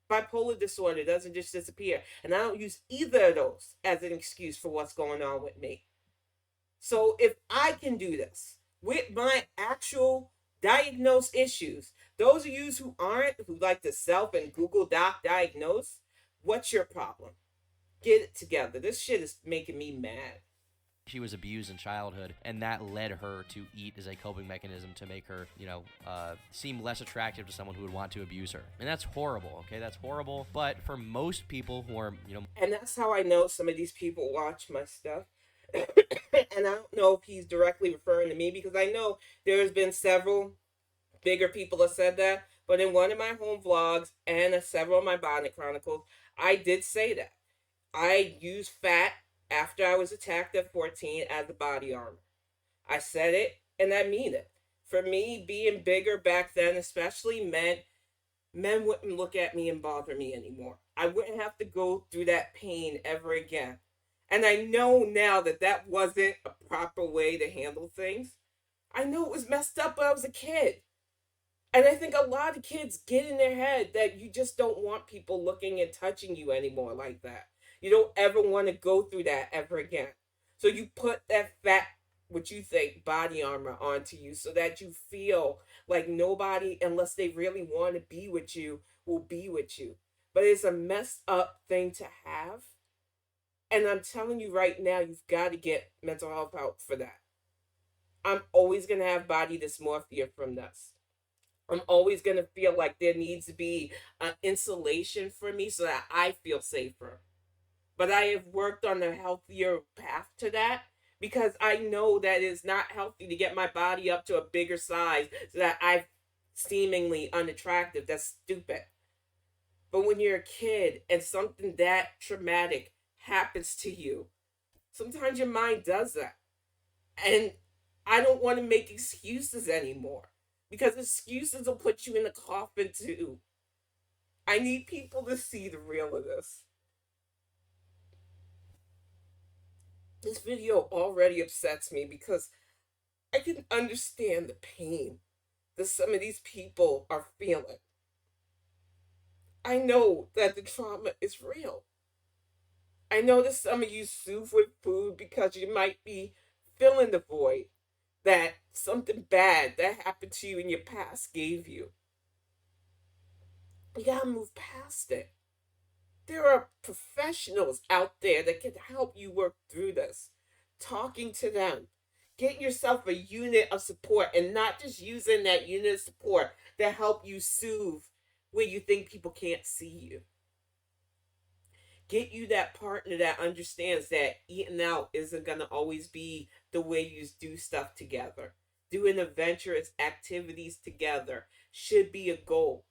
Bipolar disorder doesn't just disappear. And I don't use either of those as an excuse for what's going on with me. So if I can do this with my actual diagnosed issues, those of you who aren't, who like to self and Google Doc diagnose, what's your problem? Get it together. This shit is making me mad. She was abused in childhood, and that led her to eat as a coping mechanism to make her, seem less attractive to someone who would want to abuse her. And that's horrible, okay? That's horrible. But for most people who are, And that's how I know some of these people watch my stuff. And I don't know if he's directly referring to me, because I know there's been several bigger people that said that, But in one of my home vlogs and several of my Bonnet Chronicles, I did say that. I used fat after I was attacked at 14 as a body armor. I said it and I mean it. For me, being bigger back then, especially, meant men wouldn't look at me and bother me anymore. I wouldn't have to go through that pain ever again. And I know now that that wasn't a proper way to handle things. I know it was messed up when I was a kid. And I think a lot of kids get in their head that you just don't want people looking and touching you anymore like that. You don't ever want to go through that ever again. So you put that fat, what you think, body armor onto you so that you feel like nobody, unless they really want to be with you, will be with you. But it's a messed up thing to have. And I'm telling you right now, you've got to get mental health help for that. I'm always going to have body dysmorphia from this. I'm always going to feel like there needs to be an insulation for me so that I feel safer. But I have worked on a healthier path to that because I know that it's not healthy to get my body up to a bigger size so that I'm seemingly unattractive. That's stupid. But when you're a kid and something that traumatic happens to you, sometimes your mind does that. And I don't want to make excuses anymore because excuses will put you in the coffin too. I need people to see the real of this. This video already upsets me because I can understand the pain that some of these people are feeling. I know that the trauma is real. I know that some of you soothe with food because you might be filling the void that something bad that happened to you in your past gave you. You gotta move past it. There are professionals out there that can help you work through this. Talking to them. Get yourself a unit of support and not just using that unit of support to help you soothe where you think people can't see you. Get you that partner that understands that eating out isn't going to always be the way you do stuff together. Doing adventurous activities together should be a goal.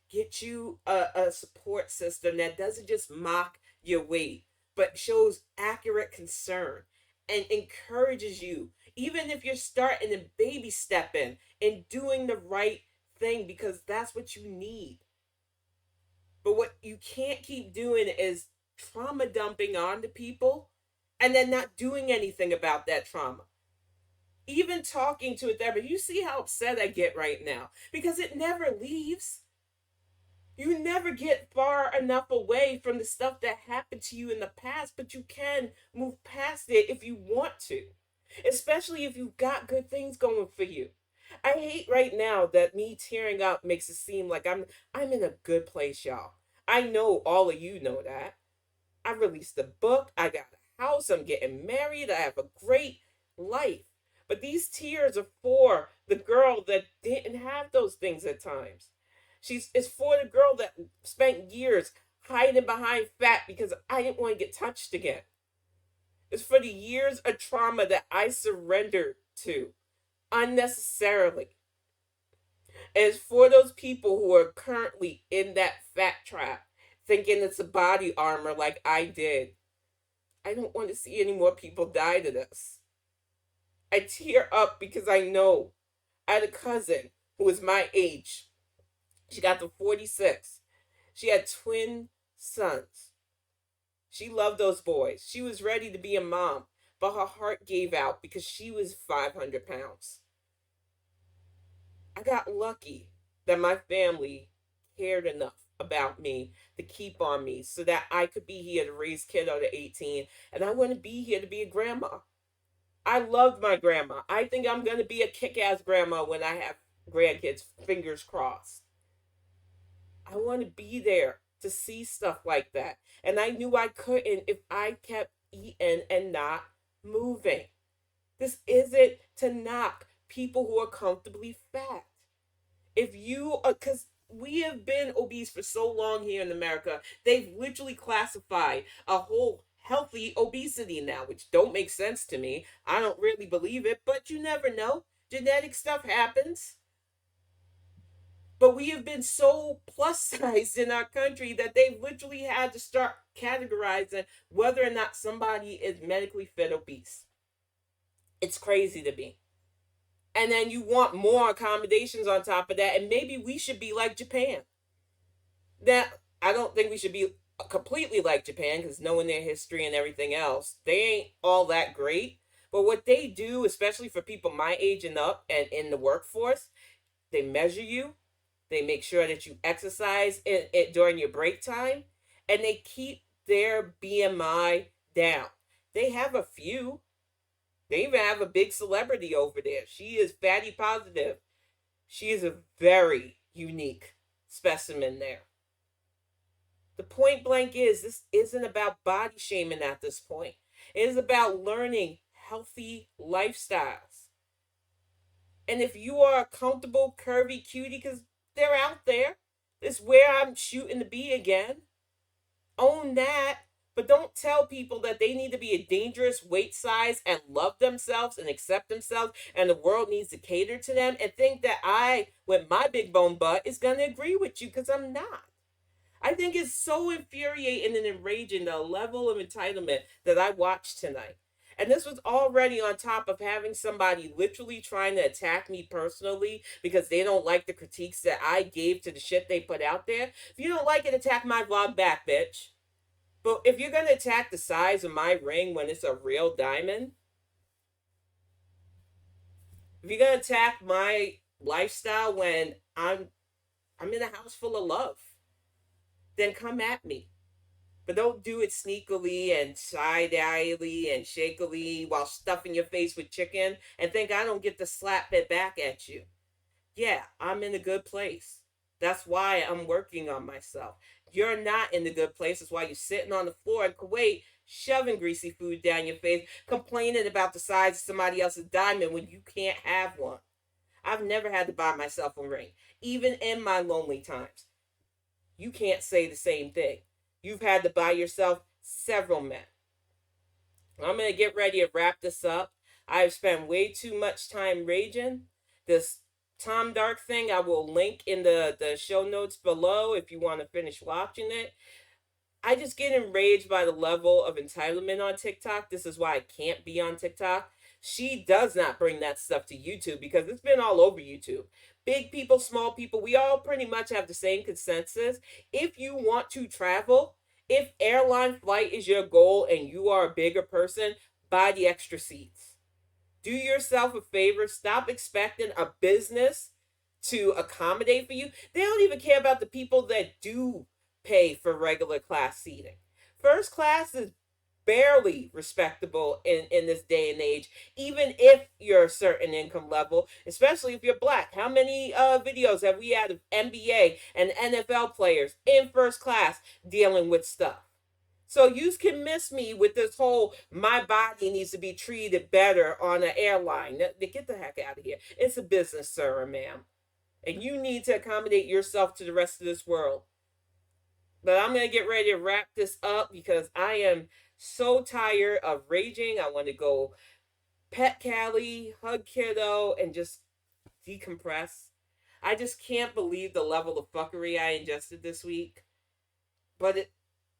Get you a support system that doesn't just mock your weight, but shows accurate concern and encourages you, even if you're starting and baby stepping and doing the right thing because that's what you need. But what you can't keep doing is trauma dumping onto people and then not doing anything about that trauma. Even talking to a therapist, you see how upset I get right now because it never leaves. You never get far enough away from the stuff that happened to you in the past, but you can move past it if you want to, especially if you've got good things going for you. I hate right now that me tearing up makes it seem like I'm in a good place, y'all. I know all of you know that. I released a book, I got a house, I'm getting married, I have a great life. But these tears are for the girl that didn't have those things at times. It's for the girl that spent years hiding behind fat because I didn't want to get touched again. It's for the years of trauma that I surrendered to unnecessarily. And it's for those people who are currently in that fat trap, thinking it's a body armor like I did. I don't want to see any more people die to this. I tear up because I know I had a cousin who was my age. She got to 46. She had twin sons. She loved those boys. She was ready to be a mom, but her heart gave out because she was 500 pounds. I got lucky that my family cared enough about me to keep on me so that I could be here to raise kid under 18, and I want to be here to be a grandma. I loved my grandma. I think I'm going to be a kick-ass grandma when I have grandkids, fingers crossed. I want to be there to see stuff like that. And I knew I couldn't if I kept eating and not moving. This isn't to knock people who are comfortably fat. If you are, because we have been obese for so long here in America, they've literally classified a whole healthy obesity now, which don't make sense to me. I don't really believe it, but you never know. Genetic stuff happens. But we have been so plus sized in our country that they've literally had to start categorizing whether or not somebody is medically fit obese. It's crazy to me. And then you want more accommodations on top of that, and maybe we should be like Japan. That I don't think we should be completely like Japan, because knowing their history and everything else, they ain't all that great. But what they do, especially for people my age and up and in the workforce, they measure you, they make sure that you exercise it during your break time, and they keep their BMI down. They have a few. They even have a big celebrity over there. She is fatty positive. She is a very unique specimen there. The point blank is, this isn't about body shaming at this point. It is about learning healthy lifestyles. And if you are a comfortable, curvy cutie, because they're out there, it's where I'm shooting to be again. Own that, but don't tell people that they need to be a dangerous weight size and love themselves and accept themselves and the world needs to cater to them, and think that I, with my big bone butt, is going to agree with you, because I'm not. I think it's so infuriating and enraging, the level of entitlement that I watched tonight. And this was already on top of having somebody literally trying to attack me personally because they don't like the critiques that I gave to the shit they put out there. If you don't like it, attack my vlog back, bitch. But if you're going to attack the size of my ring when it's a real diamond, if you're going to attack my lifestyle when I'm in a house full of love, then come at me. But don't do it sneakily and side-eyely and shakily while stuffing your face with chicken and think I don't get to slap it back at you. Yeah, I'm in a good place. That's why I'm working on myself. You're not in the good place. That's why you're sitting on the floor in Kuwait, shoving greasy food down your face, complaining about the size of somebody else's diamond when you can't have one. I've never had to buy myself a ring, even in my lonely times. You can't say the same thing. You've had to buy yourself several men. I'm going to get ready to wrap this up. I've spent way too much time raging. This Tom Dark thing I will link in the show notes below if you want to finish watching it. I just get enraged by the level of entitlement on TikTok. This is why I can't be on TikTok. She does not bring that stuff to YouTube because it's been all over YouTube. Big people, small people, we all pretty much have the same consensus. If you want to travel, if airline flight is your goal and you are a bigger person, buy the extra seats. Do yourself a favor. Stop expecting a business to accommodate for you. They don't even care about the people that do pay for regular class seating. First class is barely respectable in this day and age, even if you're a certain income level, especially if you're black. How many videos have we had of NBA and NFL players in first class dealing with stuff? So you can miss me with this whole my body needs to be treated better on an airline. Get the heck out of here. It's a business, sir or ma'am. And you need to accommodate yourself to the rest of this world. But I'm going to get ready to wrap this up because I am so tired of raging. I want to go pet Callie, hug kiddo, and just decompress. I just can't believe the level of fuckery I ingested this week. But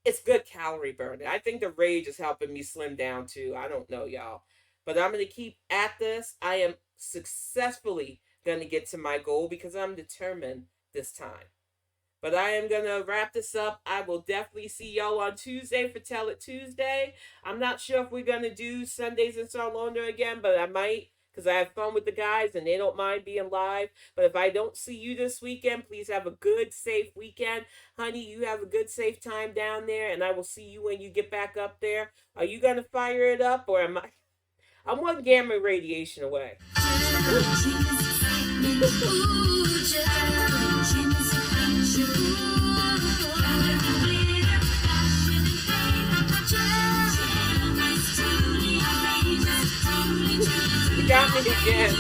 it's good calorie burning. I think the rage is helping me slim down too. I don't know, y'all. But I'm going to keep at this. I am successfully going to get to my goal because I'm determined this time. But I am going to wrap this up. I will definitely see y'all on Tuesday for Tell It Tuesday. I'm not sure if we're going to do Sundays in Salona again, but I might because I have fun with the guys and they don't mind being live. But if I don't see you this weekend, please have a good, safe weekend. Honey, you have a good, safe time down there, and I will see you when you get back up there. Are you going to fire it up, or am I? I'm one gamma radiation away. You got me again.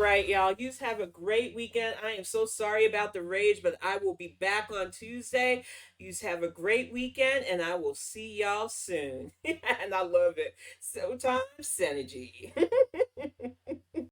right, y'all. You have a great weekend. I am so sorry about the rage, but I will be back on Tuesday. You have a great weekend, and I will see y'all soon. And I love it. So time synergy.